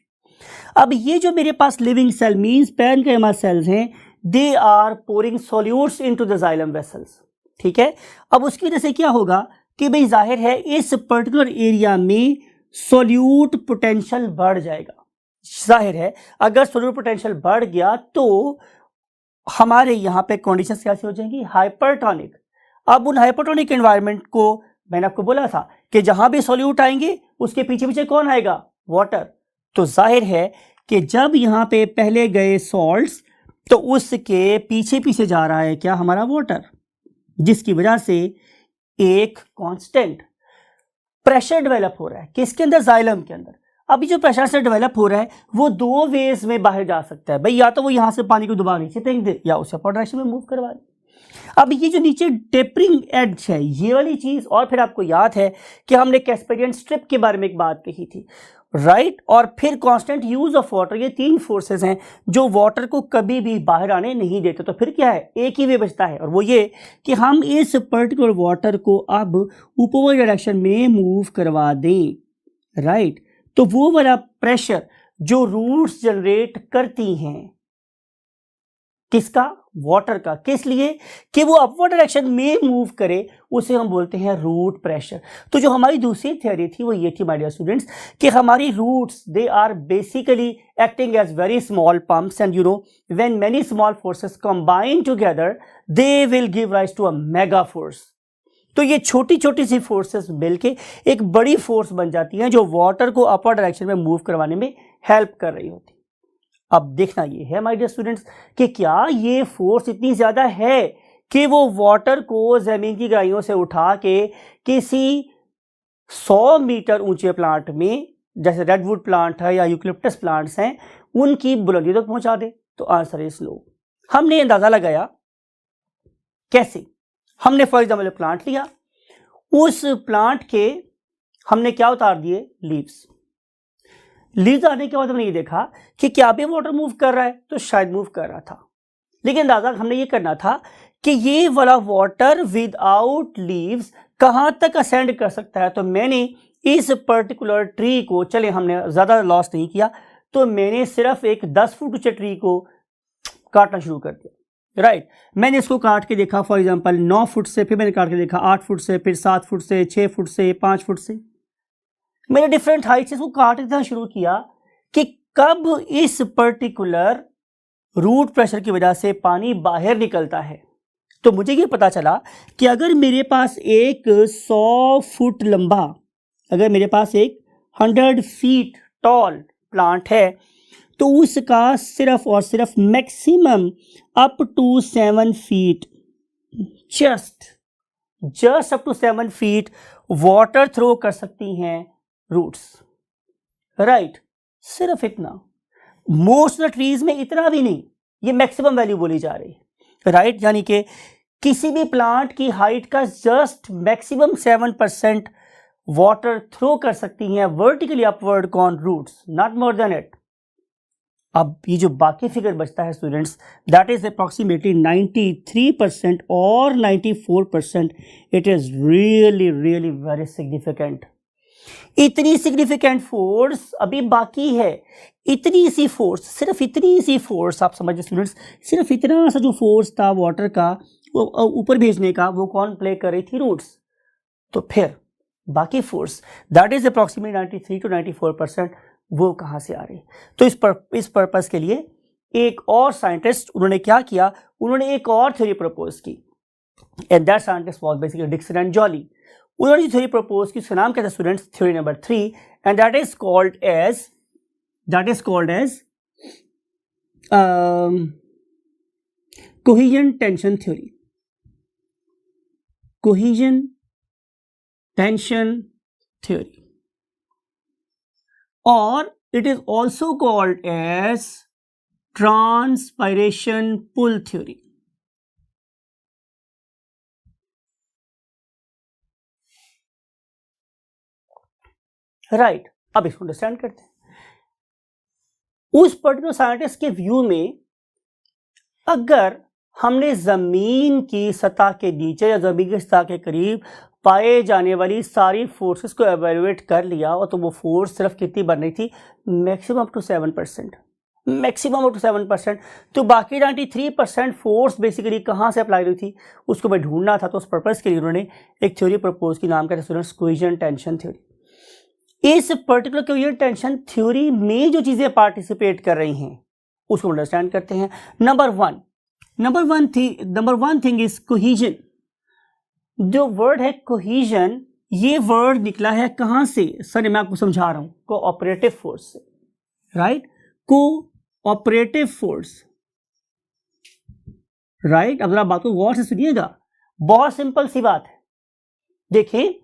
अब ये जो मेरे पास living cell means parenchyma cells हैं, they are pouring solutes into the xylem vessels, ठीक है। अब उसकी वजह से क्या होगा कि भाई जाहिर है इस पर्टिकुलर एरिया में सॉल्यूट पोटेंशियल बढ़ जाएगा। जाहिर है अगर सॉल्यूट पोटेंशियल बढ़ गया तो हमारे यहाँ पे कंडीशंस कैसी हो जाएंगी, हाइपरटोनिक। अब उन हाइपरटोनिक एनवायरनमेंट को मैंने आपको बोला था कि जहां भी सॉल्यूट आएंगे उसके पीछे पीछे कौन आएगा, वाटर। तो जाहिर है कि जब यहाँ पे पहले गए सॉल्ट्स तो उसके पीछे पीछे जा रहा है क्या, हमारा वाटर, जिसकी वजह से एक कांस्टेंट प्रेशर डेवलप हो रहा है किसके अंदर, जाइलम के अंदर। अभी जो प्रेशर से डेवलप हो रहा है वो दो वेज में बाहर जा सकता है भाई, या तो वो यहां से पानी को दबा नीचे फेंक दे या उसे अपर डायरेक्शन में मूव करवा दे। अब ये जो नीचे टेपरिंग एज है ये वाली चीज, और फिर आपको याद है कि हमने कैस्पेरियन स्ट्रिप के बारे में एक बात कही थी, राइट, और फिर कांस्टेंट यूज ऑफ वाटर, ये तीन फोर्सेस हैं जो वाटर को कभी भी बाहर आने नहीं देते। तो फिर क्या है, एक ही वे बचता है, और वो ये कि हम इस पर्टिकुलर वाटर को अब ऊपर डायरेक्शन में मूव करवा दें, राइट। तो वो वाला प्रेशर जो रूट्स जनरेट करती हैं, किसका, वाटर का, किस लिए कि वो अपवर्ड डायरेक्शन में मूव करे, उसे हम बोलते हैं रूट प्रेशर। तो जो हमारी दूसरी थ्योरी थी वो ये थी माय डियर स्टूडेंट्स कि हमारी roots they are basically acting as very small pumps, and you know when many small forces combine together they will give rise to a mega force. तो ये छोटी छोटी सी फोर्सेस मिलके एक बड़ी फोर्स बन जाती हैं जो वाटर को अपवर्ड डायरेक्शन में मूव करवाने में हेल्प कर रही होती। अब देखना ये है माय डियर स्टूडेंट्स कि क्या ये फोर्स इतनी ज्यादा है कि वो वाटर को जमीन की गहराइयों से उठा के किसी 100 मीटर ऊंचे प्लांट में, जैसे रेडवुड प्लांट है या यूकलिप्टस प्लांट्स हैं, उनकी बुलंदी तक पहुंचा दे। तो आंसर इज नो। हमने अंदाजा लगाया कैसे, हमने फॉर एग्जाम्पल प्लांट लिया, उस प्लांट के हमने क्या उतार दिए, लीव्स। लीव्स आने के बाद हमने ये देखा कि क्या भी वाटर मूव कर रहा है, तो शायद मूव कर रहा था, लेकिन अंदाजा हमने ये करना था कि ये वाला वाटर विदाउट लीव्स कहां तक असेंड कर सकता है। तो मैंने इस पर्टिकुलर ट्री को, चले हमने ज्यादा लॉस नहीं किया, तो मैंने सिर्फ एक 10 फुट ऊंचे ट्री को काटना शुरू कर दिया, राइट। मैंने इसको काट के देखा फॉर एग्जांपल 9 फुट से, फिर मैंने काट के देखा 8 फुट से, फिर 7 फुट से, 6 फुट से, 5 फुट से, मैंने डिफरेंट हाइट से इसको काटना शुरू किया कि कब इस पर्टिकुलर रूट प्रेशर की वजह से पानी बाहर निकलता है। तो मुझे ये पता चला कि अगर मेरे पास एक 100 फुट लंबा, अगर मेरे पास एक 100 फीट टॉल प्लांट है, तो उसका सिर्फ और सिर्फ maximum up to 7 feet, just up to 7 feet water throw कर सकती हैं रूट्स, राइट। सिर्फ इतना, मोस्ट ऑफ द ट्रीज में इतना भी नहीं, ये मैक्सिमम वैल्यू बोली जा रही है, राइट। यानी कि किसी भी प्लांट की हाइट का जस्ट मैक्सिमम 7% वाटर थ्रो कर सकती हैं वर्टिकली अपवर्ड कॉन roots, not more than it. अब ये जो बाकी फिगर बचता है स्टूडेंट्स, दैट इज अप्रॉक्सीमेटली 93% और 94%। It is really really very significant. इतनी सिग्निफिकेंट फोर्स अभी बाकी है, इतनी सी फोर्स, सिर्फ इतनी सी फोर्स, आप समझिए स्टूडेंट्स, सिर्फ इतना सा जो फोर्स था वाटर का वो ऊपर भेजने का, वो कौन प्ले कर रही थी, रूट्स। तो फिर बाकी force that is approximately 93 to 94%, वो कहाँ से आ रही। तो इस पर्पस के लिए एक और साइंटिस्ट, उन्होंने क्या किया, उन्होंने एक और थ्योरी प्रपोज की, and that scientist was basically Dixon and Joly. उन्होंने थ्योरी प्रपोज की, उसका नाम क्या था students, theory number 3, and that is called as cohesion tension theory, cohesion tension theory, और it is also called as transpiration pull theory. Right, अब इसको understand करते हैं। उस पर्टिकुलर साइंटिस्ट के व्यू में, अगर हमने जमीन की सतह के नीचे या जमीन की सतह के करीब पाए जाने वाली सारी फोर्सेस को एवेल्युएट कर लिया, और तो वो फोर्स सिर्फ कितनी बन रही थी, maximum up to 7%, maximum up to 7%। तो बाकी 93% फोर्स बेसिकली कहाँ से अप्लाई हुई थी, उसको मैं ढूंढना था। तो उस पर्पस के लिए उन्होंने एक थ्योरी प्रपोज की, नाम कहते हैं कोहेजन टेंशन थ्योरी। इस पर्टिकुलर कोहेजन टेंशन थ्योरी में जो चीजें पार्टिसिपेट कर रही हैं उसको अंडरस्टैंड करते हैं। Number one thing is cohesion. जो वर्ड है कोहेजन, ये वर्ड निकला है कहां से, सर मैं आपको समझा रहा हूं, कोऑपरेटिव फोर्स से, राइट, कोऑपरेटिव फोर्स, राइट। अब जरा बात को गौर से सुनिएगा, बहुत सिंपल सी बात है। देखिए,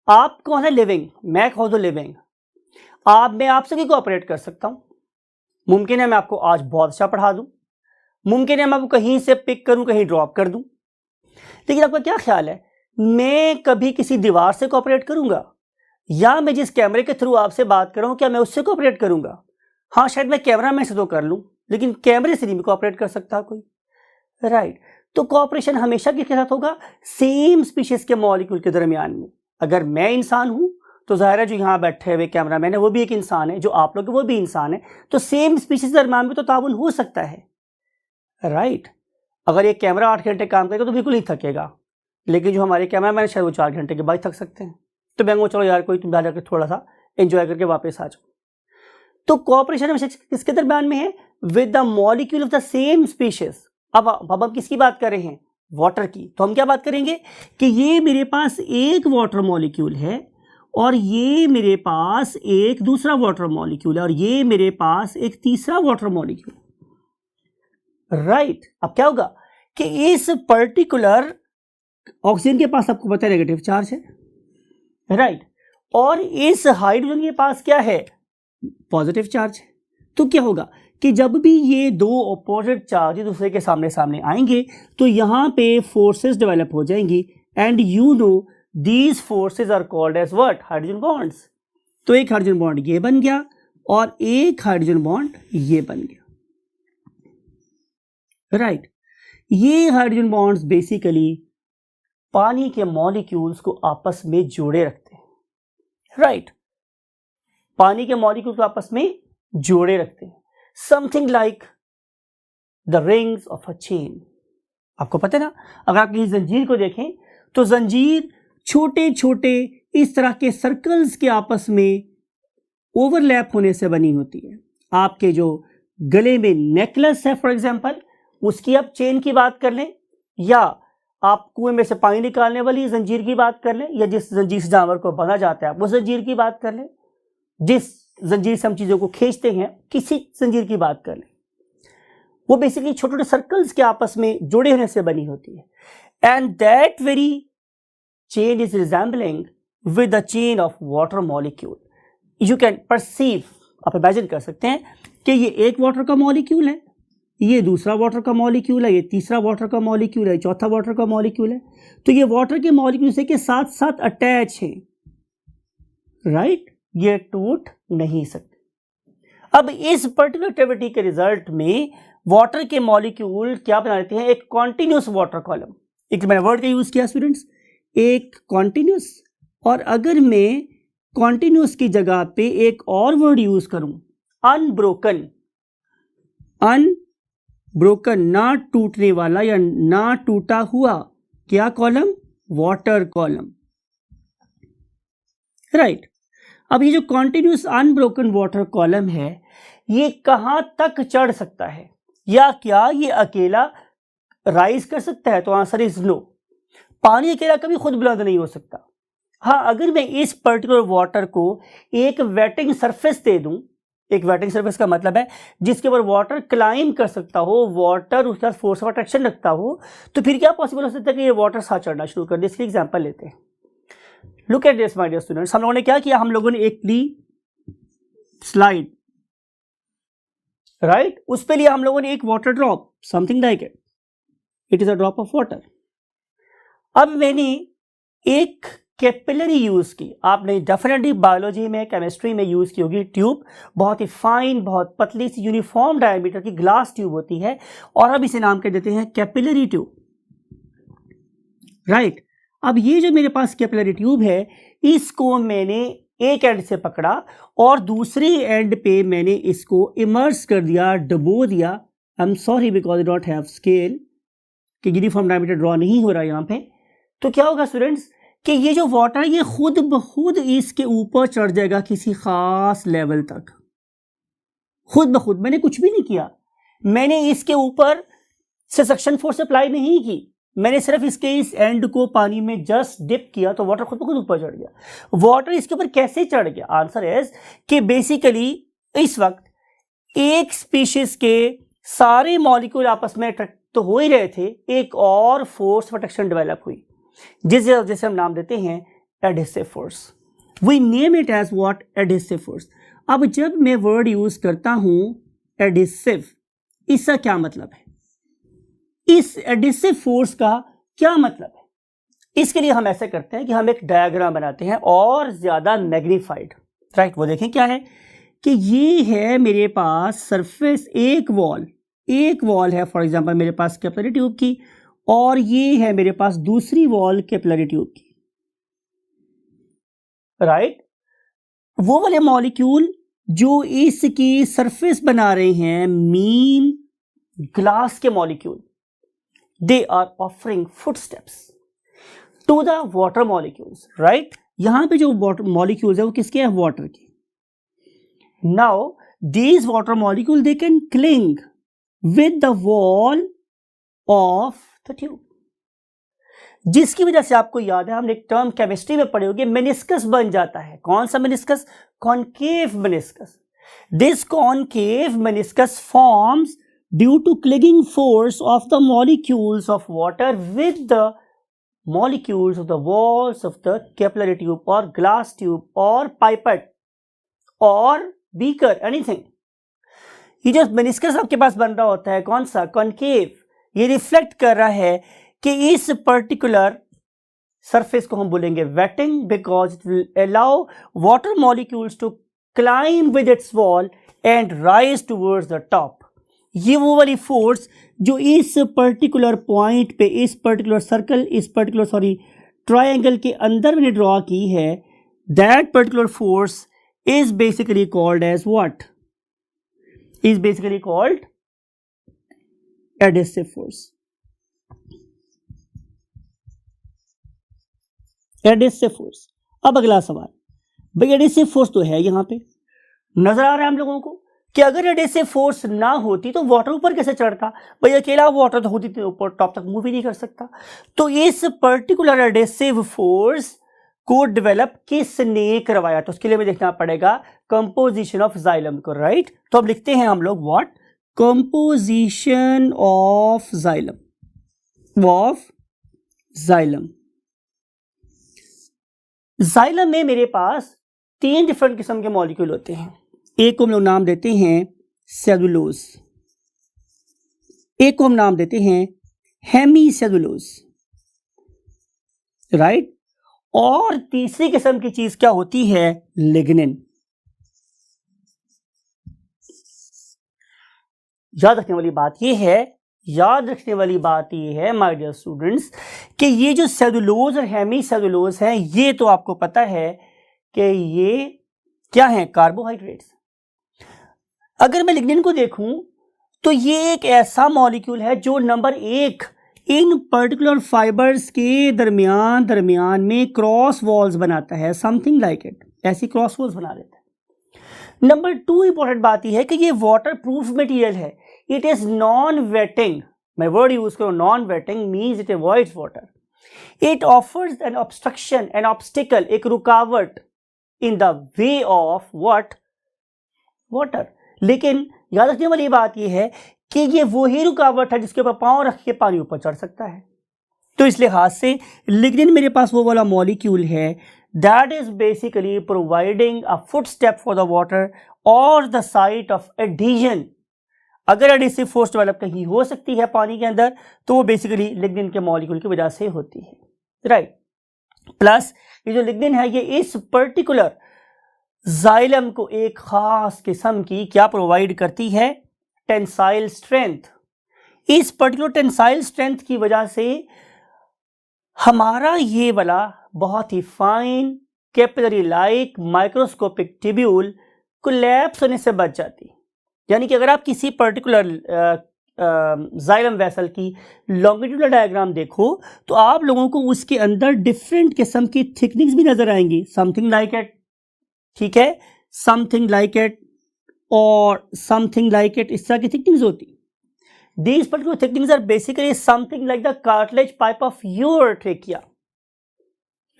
आप कौन है लिविंग, मैं कौन हूं लिविंग, मैं आपसे भी कोऑपरेट कर सकता हूं। मुमकिन है मैं आपको आज बहुत अच्छा पढ़ा दूं, मुमकिन है मैं आपको कहीं से पिक करूं, कहीं ड्रॉप कर दूं, लेकिन आपका क्या ख्याल है, मैं कभी किसी दीवार से कोऑपरेट करूंगा, या मैं जिस कैमरे के थ्रू आपसे बात कर रहा हूं क्या मैं उससे कोऑपरेट करूंगा? हाँ, शायद मैं कैमरामैन से तो कर लूं, लेकिन कैमरे से नहीं कोऑपरेट कर सकता कोई, राइट। तो कोऑपरेशन हमेशा किसके साथ होगा? सेम स्पीशीज के मॉलिक्यूल के दरमियान में। अगर मैं इंसान हूं तो जाहिर है जो यहाँ बैठे हुए कैमरामैन है वो भी एक इंसान है, जो आप लोग वो भी इंसान है, तो सेम स्पीशीज के दरमियान में तो ताउन हो सकता है, राइट। अगर ये कैमरा 8 घंटे काम करेगा तो बिल्कुल नहीं थकेगा, लेकिन जो हमारे कैमरामैन शायद वो 4 घंटे के बाद थक सकते हैं। तो मैं चलो यार कोई तुम जाकर थोड़ा सा एंजॉय करके वापस आ जाओ। तो कोऑपरेशन हमेशा किसके दरमियान में है? With the molecule of the same species. अब हम किसकी बात कर रहे हैं? वाटर की। तो हम क्या बात करेंगे कि ये मेरे पास एक वाटर मॉलिक्यूल है और ये मेरे पास एक दूसरा वाटर मॉलिक्यूल है और ये मेरे पास एक तीसरा वाटर मॉलिक्यूल, राइट। अब क्या होगा कि इस पर्टिकुलर ऑक्सीजन के पास आपको पता है नेगेटिव चार्ज है, राइट, और इस हाइड्रोजन के पास क्या है? पॉजिटिव चार्ज है। तो क्या होगा कि जब भी ये दो अपोजिट चार्ज दूसरे के सामने सामने आएंगे तो यहां पे फोर्सेस डेवलप हो जाएंगी and you know these forces are called as what? Hydrogen bonds. तो एक हाइड्रोजन बॉन्ड ये बन गया और एक हाइड्रोजन बॉन्ड ये बन गया, राइट। ये हाइड्रोजन बॉन्ड्स बेसिकली पानी के मॉलिक्यूल्स को आपस में जोड़े रखते हैं, राइट। पानी के मॉलिक्यूल को आपस में जोड़े रखते हैं, something like the rings of a chain. आपको पता है ना, अगर आप कहीं जंजीर को देखें तो जंजीर छोटे छोटे इस तरह के सर्कल्स के आपस में ओवरलैप होने से बनी होती है। आपके जो गले में नेकलेस है फॉर एग्जांपल, उसकी आप चेन की बात कर लें, या आप कुएं में से पानी निकालने वाली जंजीर की बात कर लें, या जिस जंजीर से जानवर को बांधा जाता है वो जंजीर की बात कर लें, जिस जंजीर से हम चीजों को खींचते हैं किसी जंजीर की बात कर लें, वो बेसिकली छोटे छोटे सर्कल्स के आपस में जुड़े होने से बनी होती है। And that very chain is resembling with the chain of water molecule. You can perceive, आप इमेजिन कर सकते हैं कि ये एक वाटर का मॉलिक्यूल है, ये दूसरा वाटर का मॉलिक्यूल है, ये तीसरा वाटर का मॉलिक्यूल है, चौथा वाटर का मॉलिक्यूल है। तो ये वाटर के मॉलिक्यूल से के साथ साथ अटैच है, राइट, ये टूट नहीं सकते। अब इस पर्टिकुलर एक्टिविटी के रिजल्ट में वाटर के मॉलिक्यूल क्या बना लेते हैं? एक कॉन्टिन्यूस वाटर कॉलम। एक मैंने वर्ड का यूज किया स्टूडेंट्स, एक कॉन्टिन्यूस, और अगर मैं कॉन्टिन्यूस की जगह पे एक और वर्ड यूज करूं, अनब्रोकन, अनब्रोकन, ना टूटने वाला या ना टूटा हुआ, क्या कॉलम? Water column, right. अब ये जो कॉन्टिन्यूस अनब्रोकन वाटर कॉलम है ये कहां तक चढ़ सकता है, या क्या ये अकेला राइज कर सकता है? तो आंसर इज नो। पानी अकेला कभी खुद बुलंद नहीं हो सकता। हाँ, अगर मैं इस पर्टिकुलर वाटर को एक वेटिंग सरफेस दे दूं, एक वेटिंग सरफेस का मतलब है जिसके ऊपर वाटर क्लाइंब कर सकता हो, वाटर उसके साथ फोर्स ऑफ अट्रैक्शन रखता हो, तो फिर क्या पॉसिबल हो सकता है कि ये वाटर साथ चढ़ना शुरू कर दे। इसकी एग्जाम्पल लेते हैं। Look at this my dear students, हम लोगों ने क्या किया? हम लोगों ने एक ली स्लाइड, राइट, उस पे लिया हम लोगों ने एक water drop, something like it is a drop of water. अब मैंने एक कैपिलरी यूज की, आपने डेफिनेटली बायोलॉजी में, केमिस्ट्री में यूज की होगी ट्यूब, बहुत ही फाइन, बहुत पतली सी यूनिफॉर्म डायमीटर की ग्लास ट्यूब होती है, और अब इसे नाम कह देते हैं कैपिलरी ट्यूब, राइट। अब ये जो मेरे पास कैपिलरी ट्यूब है, इसको मैंने एक एंड से पकड़ा और दूसरे एंड पे मैंने इसको इमर्स कर दिया, डुबो दिया। I am sorry because I don't have scale, कि यूनिफॉर्म डायमीटर ड्रॉ नहीं हो रहा है यहाँ पे। तो क्या होगा स्टूडेंट्स कि ये जो वाटर है ये खुद ब खुद इसके ऊपर चढ़ जाएगा किसी खास लेवल तक, खुद ब खुद। मैंने कुछ भी नहीं किया, मैंने इसके ऊपर से सक्शन फोर्स अप्लाई नहीं की, मैंने सिर्फ इसके इस एंड को पानी में जस्ट डिप किया तो वाटर खुद ब खुद ऊपर चढ़ गया। वाटर इसके ऊपर कैसे चढ़ गया? आंसर इज कि बेसिकली इस वक्त एक स्पीशीज के सारे मॉलिक्यूल आपस में अट्रैक्ट तो हो ही रहे थे, एक और फोर्स ऑफ अट्रैक्शन डेवलप हुई जिसे हम नाम देते हैं adhesive force. We name it as what? Adhesive force. अब जब मैं वर्ड यूज करता हूं एडहेसिव, इसका क्या मतलब है? इस एडहेसिव फोर्स का क्या मतलब है? इसके लिए हम ऐसे करते हैं कि हम एक डायग्राम बनाते हैं और ज़्यादा मैग्नीफाइड, राइट। वो देखें क्या है कि ये है मेरे पास सरफेस, एक वॉल है फॉर एग्जांपल मेरे पास कैपिलरी ट्यूब की, और ये है मेरे पास दूसरी वॉल कैपिलरी ट्यूब की, राइट। वो वाले मॉलिक्यूल जो इसकी सरफेस बना रहे हैं, मीन ग्लास के molecule, they are offering footsteps to the water molecules, right. यहां पे जो वाटर मॉलिक्यूल्स है वो किसके हैं? वाटर के। Now these water molecule they can cling with the wall of the tube, जिसकी वजह से आपको याद है हमने एक टर्म केमिस्ट्री में पढ़े होंगे, मेनिस्कस बन जाता है। कौन सा meniscus? Concave meniscus. This concave meniscus forms due to clinging force of the molecules of water with the molecules of the walls of the capillary tube or glass tube or pipette or beaker, anything. ये जो meniscus आपके पास बन रहा होता है कौन सा? Concave. ये रिफ्लेक्ट कर रहा है कि इस पर्टिकुलर सरफेस को हम बोलेंगे wetting, because it will allow water molecules to climb with its wall and rise towards the top. ये वो वाली फोर्स जो इस पर्टिकुलर पॉइंट पे, इस पर्टिकुलर सर्कल, इस पर्टिकुलर ट्रायंगल के अंदर मैंने ड्रॉ की है, that particular force is basically called as what? Is basically called adhesive force. Adhesive force. अब अगला सवाल, भाई एडहेसिव फोर्स तो है यहां पे, नजर आ रहा है हम लोगों को कि अगर एडहेसिव फोर्स ना होती तो वाटर ऊपर कैसे चढ़ता? भाई अकेला वाटर तो होती तो ऊपर टॉप तक मूव ही नहीं कर सकता। तो इस पर्टिकुलर एडहेसिव फोर्स को डेवलप किसने करवाया? तो उसके लिए हमें देखना पड़ेगा कंपोजिशन ऑफ जाइलम को, राइट। तो अब लिखते हैं हम लोग what? Composition of xylem. Xylem में मेरे पास 3 डिफरेंट किस्म के मॉलिक्यूल होते हैं। एक को हम लोग नाम देते हैं सेलुलोज, एक को हम नाम देते हैं हेमी सेलुलोज, राइट। और तीसरी किस्म की चीज क्या होती है? लिग्निन। याद रखने वाली बात यह है माय डियर स्टूडेंट्स कि ये जो सेलुलोज और हेमी सेलुलोज हैं, ये तो आपको पता है कि ये क्या है? कार्बोहाइड्रेट्स। अगर मैं लिग्निन को देखूं तो ये एक ऐसा मॉलिक्यूल है जो नंबर 1 इन पर्टिकुलर फाइबर्स के दरमियान में क्रॉस वॉल्स बनाता है, समथिंग लाइक इट, ऐसी क्रॉस वॉल्स बना देता है। नंबर 2 इंपॉर्टेंट बात यह है कि ये वाटर प्रूफ मटेरियल है। It is non wetting. मैं वर्ड यूज करूं non wetting, means it avoids water. It offers an obstruction, an obstacle, एक रुकावट in the way of what? Water. लेकिन याद रखने वाली बात यह है कि ये वही रुकावट है जिसके ऊपर पांव रख के पानी ऊपर चढ़ सकता है। तो इस लिहाज से लिग्निन मेरे पास वो वाला मॉलिक्यूल है that is basically providing a footstep for the water और द साइट ऑफ एडिशन। अगर एडिसिव फोर्स डेवलप कहीं हो सकती है पानी के अंदर तो वो बेसिकली लिग्निन के मॉलिक्यूल की वजह से होती है, राइट। प्लस ये जो लिग्निन है ये इस पर्टिकुलर जाइलम को एक खास किस्म की क्या प्रोवाइड करती है? Tensile strength. इस पर्टिकुलर टेंसाइल स्ट्रेंथ की वजह से हमारा ये वाला बहुत ही fine capillary like microscopic tubule collapse होने से बच जाती। यानी कि अगर आप किसी पर्टिकुलर जाइलम वेसल की लॉन्गिट्यूडल डायग्राम देखो तो आप लोगों को उसके अंदर डिफरेंट किस्म की थिकनिंग्स भी नजर आएंगी, समथिंग लाइक इट, ठीक है, समथिंग लाइक इट और समथिंग लाइक इट, इस तरह की थिकनिंग्स होती। These particular thickenings are basically something like the cartilage pipe of your trachea,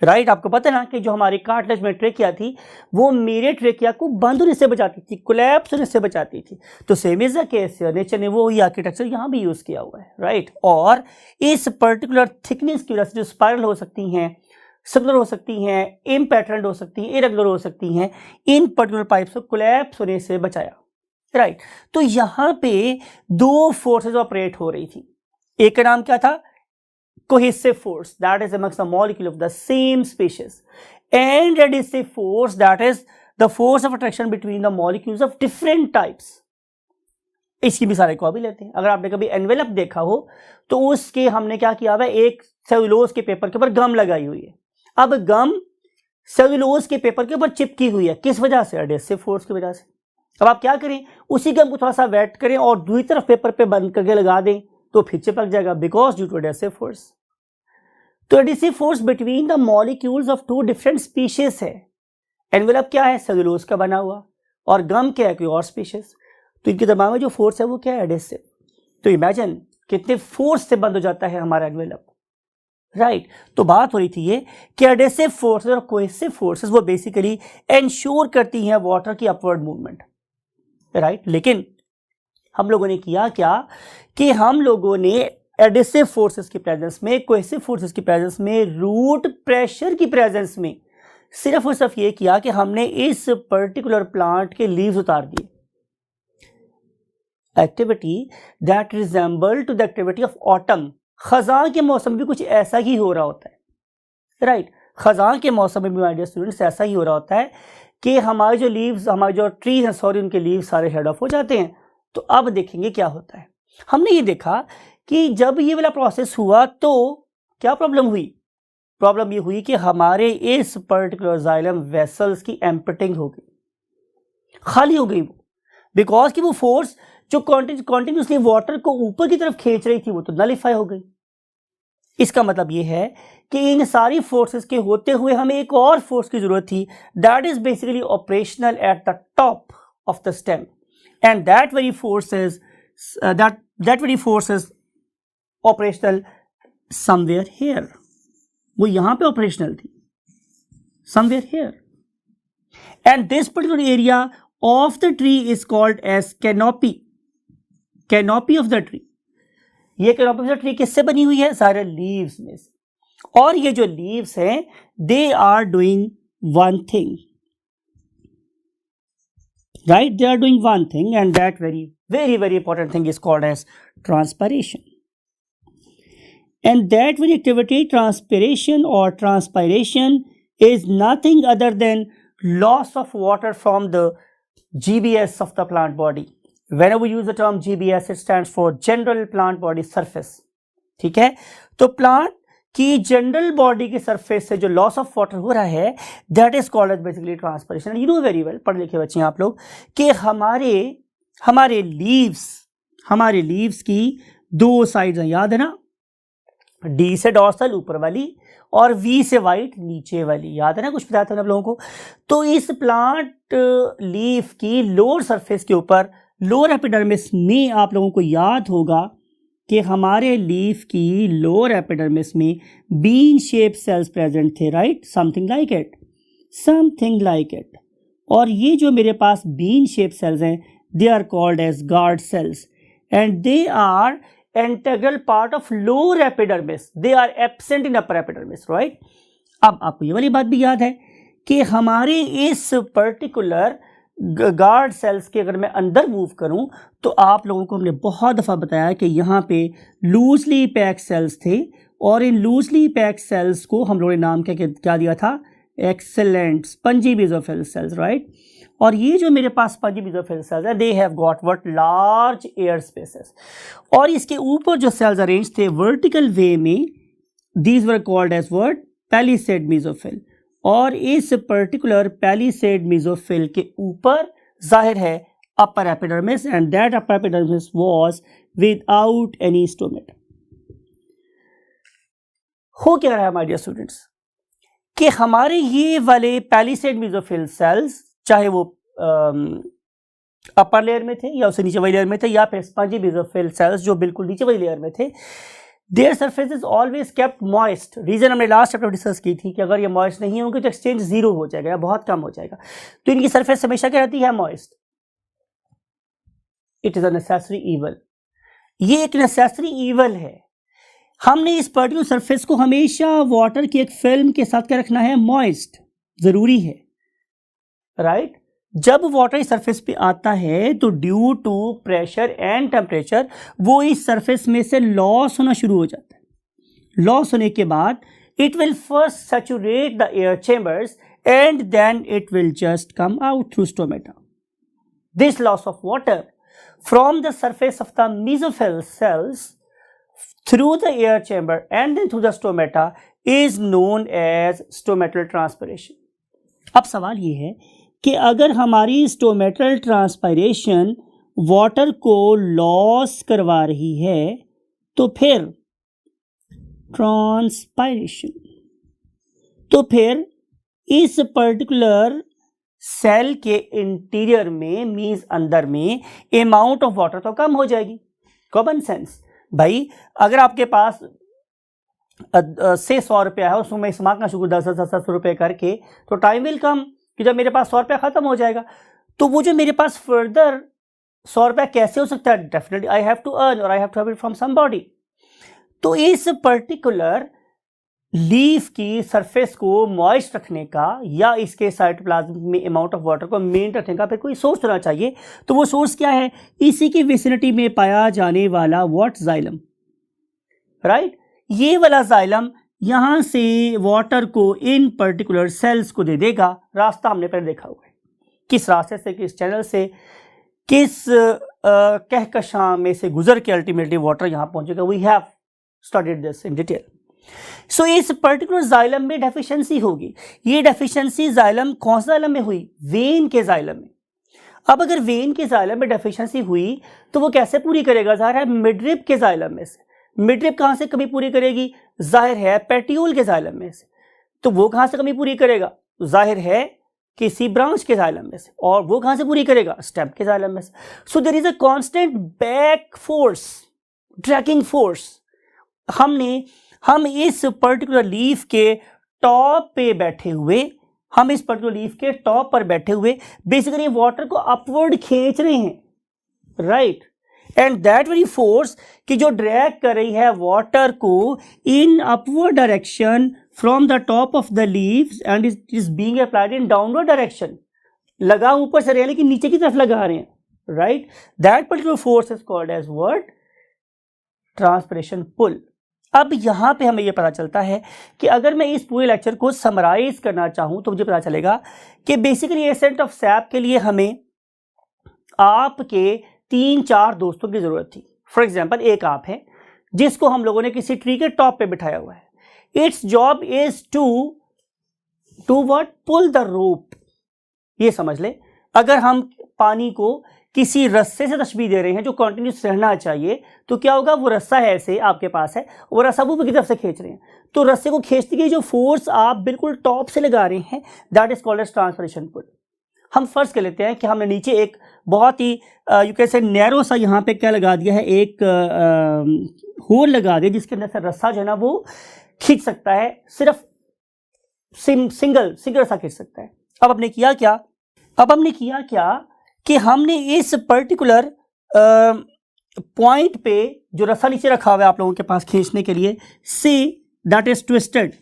right. आपको पता है ना कि जो हमारी कार्टिलेज में ट्रेकिया थी वो मेरे ट्रेकिया को बंद होने से बचाती थी, कोलैप्स होने से बचाती थी। तो same is the case, nature ने वो ही आर्किटेक्चर यहां भी यूज किया हुआ है, राइट। और इस पर्टिकुलर थिकनेस की वजह से जो स्पाइरल हो सकती हैं, सर्कुलर हो सकती हैं, इम्पैटर्न्ड हो सकती हैं, इरेगुलर हो सकती हैं, इन पर्टिकुलर पाइप्स को कोलैप्स होने से बचाया, राइट। तो यहां पे 2 फोर्सेस ऑपरेट हो रही थी। एक का नाम क्या था? cohesive force, that is amongst the molecule of the same species, and adhesive force, that is the force of attraction between the molecules of different types. इसकी मिसाल एक और भी लेते हैं. अगर आपने कभी एनवेलप देखा हो तो उसके हमने क्या किया हुआ है, एक सेलुलोज के पेपर के ऊपर गम लगाई हुई है. अब गम सेलुलोज के पेपर के ऊपर चिपकी हुई है, किस वजह से? एडहेसिव फोर्स की वजह से. अब आप क्या करें, उसी गम को थोड़ा सा वेट करें और दूसरी तरफ पेपर पे बंद करके लगा दें तो फिर चिपक जाएगा, because due to adhesive force. तो adhesive force between the molecules of two different species है. एनवेलप क्या है? सेलुलोज का बना हुआ, और गम क्या है? कोई और स्पीशीज. तो इनके दिमाग में जो फोर्स है वो क्या है? एडहेसिव. तो इमेजिन कितने फोर्स से बंद हो जाता है हमारा एनवेलप, राइट. तो बात हो रही थी ये कि एडहेसिव फोर्सेस और कोहेसिव फोर्सेस वो बेसिकली एंश्योर करती हैं वाटर की अपवर्ड मूवमेंट, राइट. लेकिन हम लोगों ने किया क्या कि हम लोगों ने एडहेसिव फोर्सेस की प्रेजेंस में, कोहेसिव फोर्सेस की प्रेजेंस में, रूट प्रेशर की प्रेजेंस में सिर्फ और सिर्फ ये किया कि हमने इस पर्टिकुलर प्लांट के लीव्स उतार दिए. Activity that resemble to the activity of autumn. खजां के मौसम में भी कुछ ऐसा ही हो रहा होता है, राइट. खजां के मौसम में भी माय डियर स्टूडेंट्स ऐसा ही हो रहा होता है कि हमारे जो लीव्स, हमारे जो ट्रीज हैं, सॉरी, उनके लीव्स सारे हेड ऑफ हो जाते हैं. तो अब देखेंगे क्या होता है. हमने ये देखा कि जब ये वाला प्रोसेस हुआ तो क्या प्रॉब्लम हुई. प्रॉब्लम ये हुई कि हमारे इस पर्टिकुलर जाइलम वेसल्स की एम्पटिंग हो गई, खाली हो गई वो, बिकॉज कि वो फोर्स जो कॉन्टिन्यूसली वाटर को ऊपर की तरफ खींच रही थी वो तो नलिफाई हो गई. इसका मतलब ये है कि इन सारी फोर्सेस के होते हुए हमें एक और फोर्स की जरूरत थी, that is basically operational at the top of the stem, and that very force is operational somewhere here. वो यहां पे ऑपरेशनल थी, somewhere here. And this particular area of the tree is called as canopy. Canopy of the tree. ये canopy of the tree किससे बनी हुई है? सारे लीव्स में से. और ये जो लीव्स हैं they are doing one thing, right. They are doing one thing, and that very important thing is called as transpiration. And that very activity, transpiration or transpiration, is nothing other than loss of water from the GBS of the plant body. Whenever we use the term GBS, it stands for general plant body surface. ठीक है. तो plant की general body के surface से जो loss of water हो रहा है that is called as basically transpiration. You know very well, पढ़े लिखे बच्चे आप लोग, कि हमारे लीव्स की दो साइड्स हैं, याद है ना. डी से डॉर्सल ऊपर वाली और वी से वाइट नीचे वाली, याद है ना, कुछ बताया था आप लोगों को. तो इस प्लांट लीफ की लोअर सरफेस के ऊपर, लोअर एपिडर्मिस में आप लोगों को याद होगा कि हमारे लीफ की लोअर एपिडर्मिस में बीन शेप सेल्स प्रेजेंट थे, राइट. Something like it. और ये जो मेरे पास बीन शेप सेल्स हैं they are called as guard cells, and they are integral part of lower epidermis. They are absent in upper epidermis, right. अब आपको ये वाली बात भी याद है कि हमारे इस पर्टिकुलर गार्ड सेल्स के अगर मैं अंदर मूव करूं तो आप लोगों को हमने बहुत दफ़ा बताया कि यहाँ पे लूजली पैक सेल्स थे, और इन लूजली पैक सेल्स को हम लोगों ने नाम क्या दिया था? Excellent spongy mesophyll cells, right. और ये जो मेरे पास स्पंजी बेसोफिल सेल्स है they have got what? Large air spaces. और इसके ऊपर जो सेल्स अरेंज थे वर्टिकल वे में, these were called as what? Palisade mesophyll. और इस पर्टिकुलर पैलिसेड मेसोफिल के ऊपर जाहिर है upper epidermis, and that upper epidermis was without any stomata. हो क्या रहा है माय डियर स्टूडेंट्स कि हमारे ये वाले पैलिसेड मेसोफिल सेल्स, चाहे वो अपर लेयर में थे या उससे नीचे वाली लेयर में थे, या फिर स्पंजी मेसोफिल सेल्स जो बिल्कुल नीचे वाली लेयर में थे, their surface is always kept moist. Reason हमने लास्ट चैप्टर डिस्कस की थी कि अगर ये मॉइस्ट नहीं होंगे तो एक्सचेंज जीरो हो जाएगा या बहुत कम हो जाएगा. तो इनकी सरफेस हमेशा क्या रहती है? Moist. It is a necessary evil. ये एक नेसेसरी ईवल है. हमने इस पर्टिकुलर सरफेस को हमेशा वाटर की एक फिल्म के साथ क्या रखना है? मॉइस्ट. जरूरी है, राइट. जब वाटर इस सरफेस पे आता है तो due to pressure and temperature वो इस सरफेस में से लॉस होना शुरू हो जाता है. लॉस होने के बाद it will first saturate the air chambers and then it will just come out through stomata. This loss of water from the surface of the mesophyll cells through the air chamber and then through the stomata is known as stomatal transpiration. अब सवाल ये है कि अगर हमारी stomatal transpiration water को loss करवा रही है तो फिर ट्रांसपायरेशन, तो फिर इस पर्टिकुलर सेल के इंटीरियर में मींस अंदर में अमाउंट ऑफ वाटर तो कम हो जाएगी. कॉमन सेंस भाई, अगर आपके पास से 100 रुपया है उसमें मैं इस्तेमाल का शुक्र 10 रुपये करके, तो टाइम विल कम कि जब मेरे पास 100 रुपया ख़त्म हो जाएगा. तो वो जो मेरे पास फर्दर 100 रुपया कैसे हो सकता है? Definitely I have to earn और I have to have it from somebody. तो इस पर्टिकुलर लीफ की सरफेस को मॉइस्ट रखने का या इसके साइटोप्लाज्म में अमाउंट ऑफ वाटर को मेंटेन रखने का फिर कोई सोर्स होना चाहिए. तो वो सोर्स क्या है? इसी की विसिनिटी में पाया जाने वाला व्हाट? जाइलम. राइट, ये वाला जाइलम यहाँ से वाटर को इन पर्टिकुलर सेल्स को दे देगा. रास्ता हमने पहले देखा हुआ है, किस रास्ते से, किस चैनल से, किस कहकशां में से गुजर के अल्टीमेटली वाटर यहाँ पहुँचेगा. We have studied this in detail. So इस पर्टिकुलर जाइलम में डेफिशिएंसी होगी. ये डेफिशिएंसी जाइलम कौन सा जाइलम में हुई? वेन के जाइलम में. अब अगर वेन के जाइलम में डेफिशिएंसी हुई तो वो कैसे पूरी करेगा? जाहिर है मिडरिप के जाइलम में से. मिडरिप कहाँ से कमी पूरी करेगी? जाहिर है पेटियोल के जाइलम में से. तो वो कहाँ से कमी पूरी करेगा? जाहिर है किसी ब्रांच के जाइलम में से. और वो कहाँ से पूरी करेगा? स्टेम के जाइलम में से. So there is a constant back force, dragging force. हम इस पर्टिकुलर लीफ के टॉप पे बैठे हुए, हम इस पर्टिकुलर लीफ के टॉप पर बैठे हुए बेसिकली वाटर को अपवर्ड खींच रहे हैं. Right, and that very force कि जो ड्रैग कर रही है वाटर को इन upward direction from the top of the leaves and it is being applied in downward direction. लगा ऊपर से रहे हैं लेकिन नीचे की तरफ लगा रहे हैं. Right, that particular force is called as what? Transpiration pull. अब यहाँ पे हमें ये पता चलता है कि अगर मैं इस पूरे लेक्चर को समराइज करना चाहूँ तो मुझे पता चलेगा कि बेसिकली एसेंट ऑफ सैप के लिए हमें आपके 3-4 दोस्तों की ज़रूरत थी. फॉर एग्जांपल, एक आप है जिसको हम लोगों ने किसी ट्री के टॉप पे बिठाया हुआ है. Its job is to what? Pull the rope. ये समझ ले, अगर हम पानी को किसी रस्से से तशबीह दे रहे हैं जो कंटिन्यूस रहना चाहिए, तो क्या होगा? वो रस्सा है, ऐसे आपके पास है, वो रस्सा ऊपर की तरफ से खींच रहे हैं, तो रस्से को खींचने की जो फोर्स आप बिल्कुल टॉप से लगा रहे हैं, that is called as transpiration pull. हम फर्ज कर लेते हैं कि हमने नीचे एक बहुत ही यू कैन से नैरो सा यहाँ पे क्या लगा दिया है, एक होल लगा दिया जिसके अंदर से रस्सा जो है ना वो खींच सकता है, सिर्फ सिंगल सा खींच सकता है. अब हमने किया क्या कि हमने इस पर्टिकुलर पॉइंट पे जो रस्सा नीचे रखा हुआ है आप लोगों के पास खींचने के लिए, सी दैट इज ट्विस्टेड.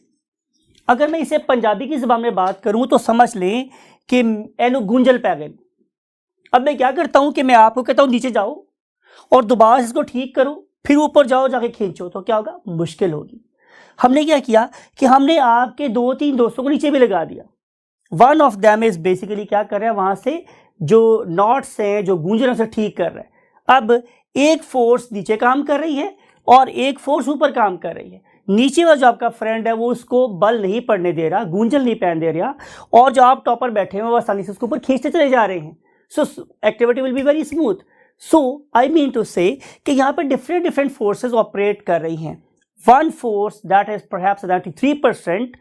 अगर मैं इसे पंजाबी की ज़बान में बात करूं तो समझ लें कि एनो गुंजल पै गए. अब मैं क्या करता हूं कि मैं आपको कहता हूं नीचे जाओ और दोबारा इसको ठीक करो, फिर ऊपर जाओ जाके खींचो, तो क्या होगा? मुश्किल होगी. हमने क्या किया कि हमने आपके 2-3 दोस्तों को नीचे भी लगा दिया. One of them is basically क्या कर रहा है, वहां से जो नॉट्स हैं, जो गूंज रहे हैं, उसे ठीक कर रहा है. अब एक फोर्स नीचे काम कर रही है और एक फोर्स ऊपर काम कर रही है. नीचे वाला जो आपका फ्रेंड है वो उसको बल नहीं पड़ने दे रहा, गूंजल नहीं पहन दे रहा, और जो आप टॉपर बैठे हैं वो आसानी से उसके ऊपर खींचते चले जा रहे हैं. So activity will be very smooth. So I mean to say कि यहाँ पर डिफरेंट फोर्सेज ऑपरेट कर रही हैं. One force that is perhaps 93%,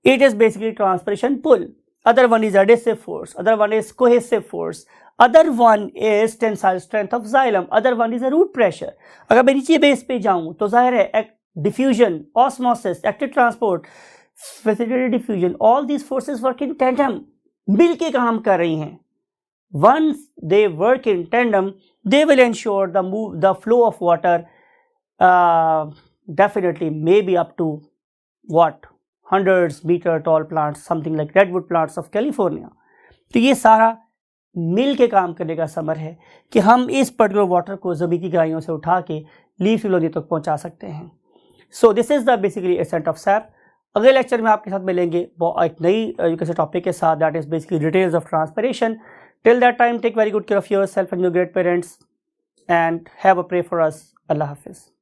it is basically transpiration pull. Other one is adhesive force, other one is cohesive force, other one is tensile strength of xylem, other one is a root pressure. अगर मैं नीचे base पे जाऊं तो जाहिर है diffusion, osmosis, active transport, facilitated diffusion, all these forces work in tandem, मिल के काम कर रही हैं. Once they work in tandem, they will ensure the flow of water definitely maybe up to what? 100 meter tall plants, something like redwood plants of California. तो ये सारा मिल के काम करने का समर है कि हम इस पर्टिकुलर वाटर को ज़मीन की गहराइयों से उठा के लीफ फिलोजी तक पहुंचा सकते हैं. So this is the basically ascent of SAP. अगले लेक्चर में आपके साथ मिलेंगे वो एक नई एजुकेशन टॉपिक के साथ, that is basically details of transpiration. Till that time take very good care of yourself and your great parents and have a pray for us. अल्लाह हाफिज़।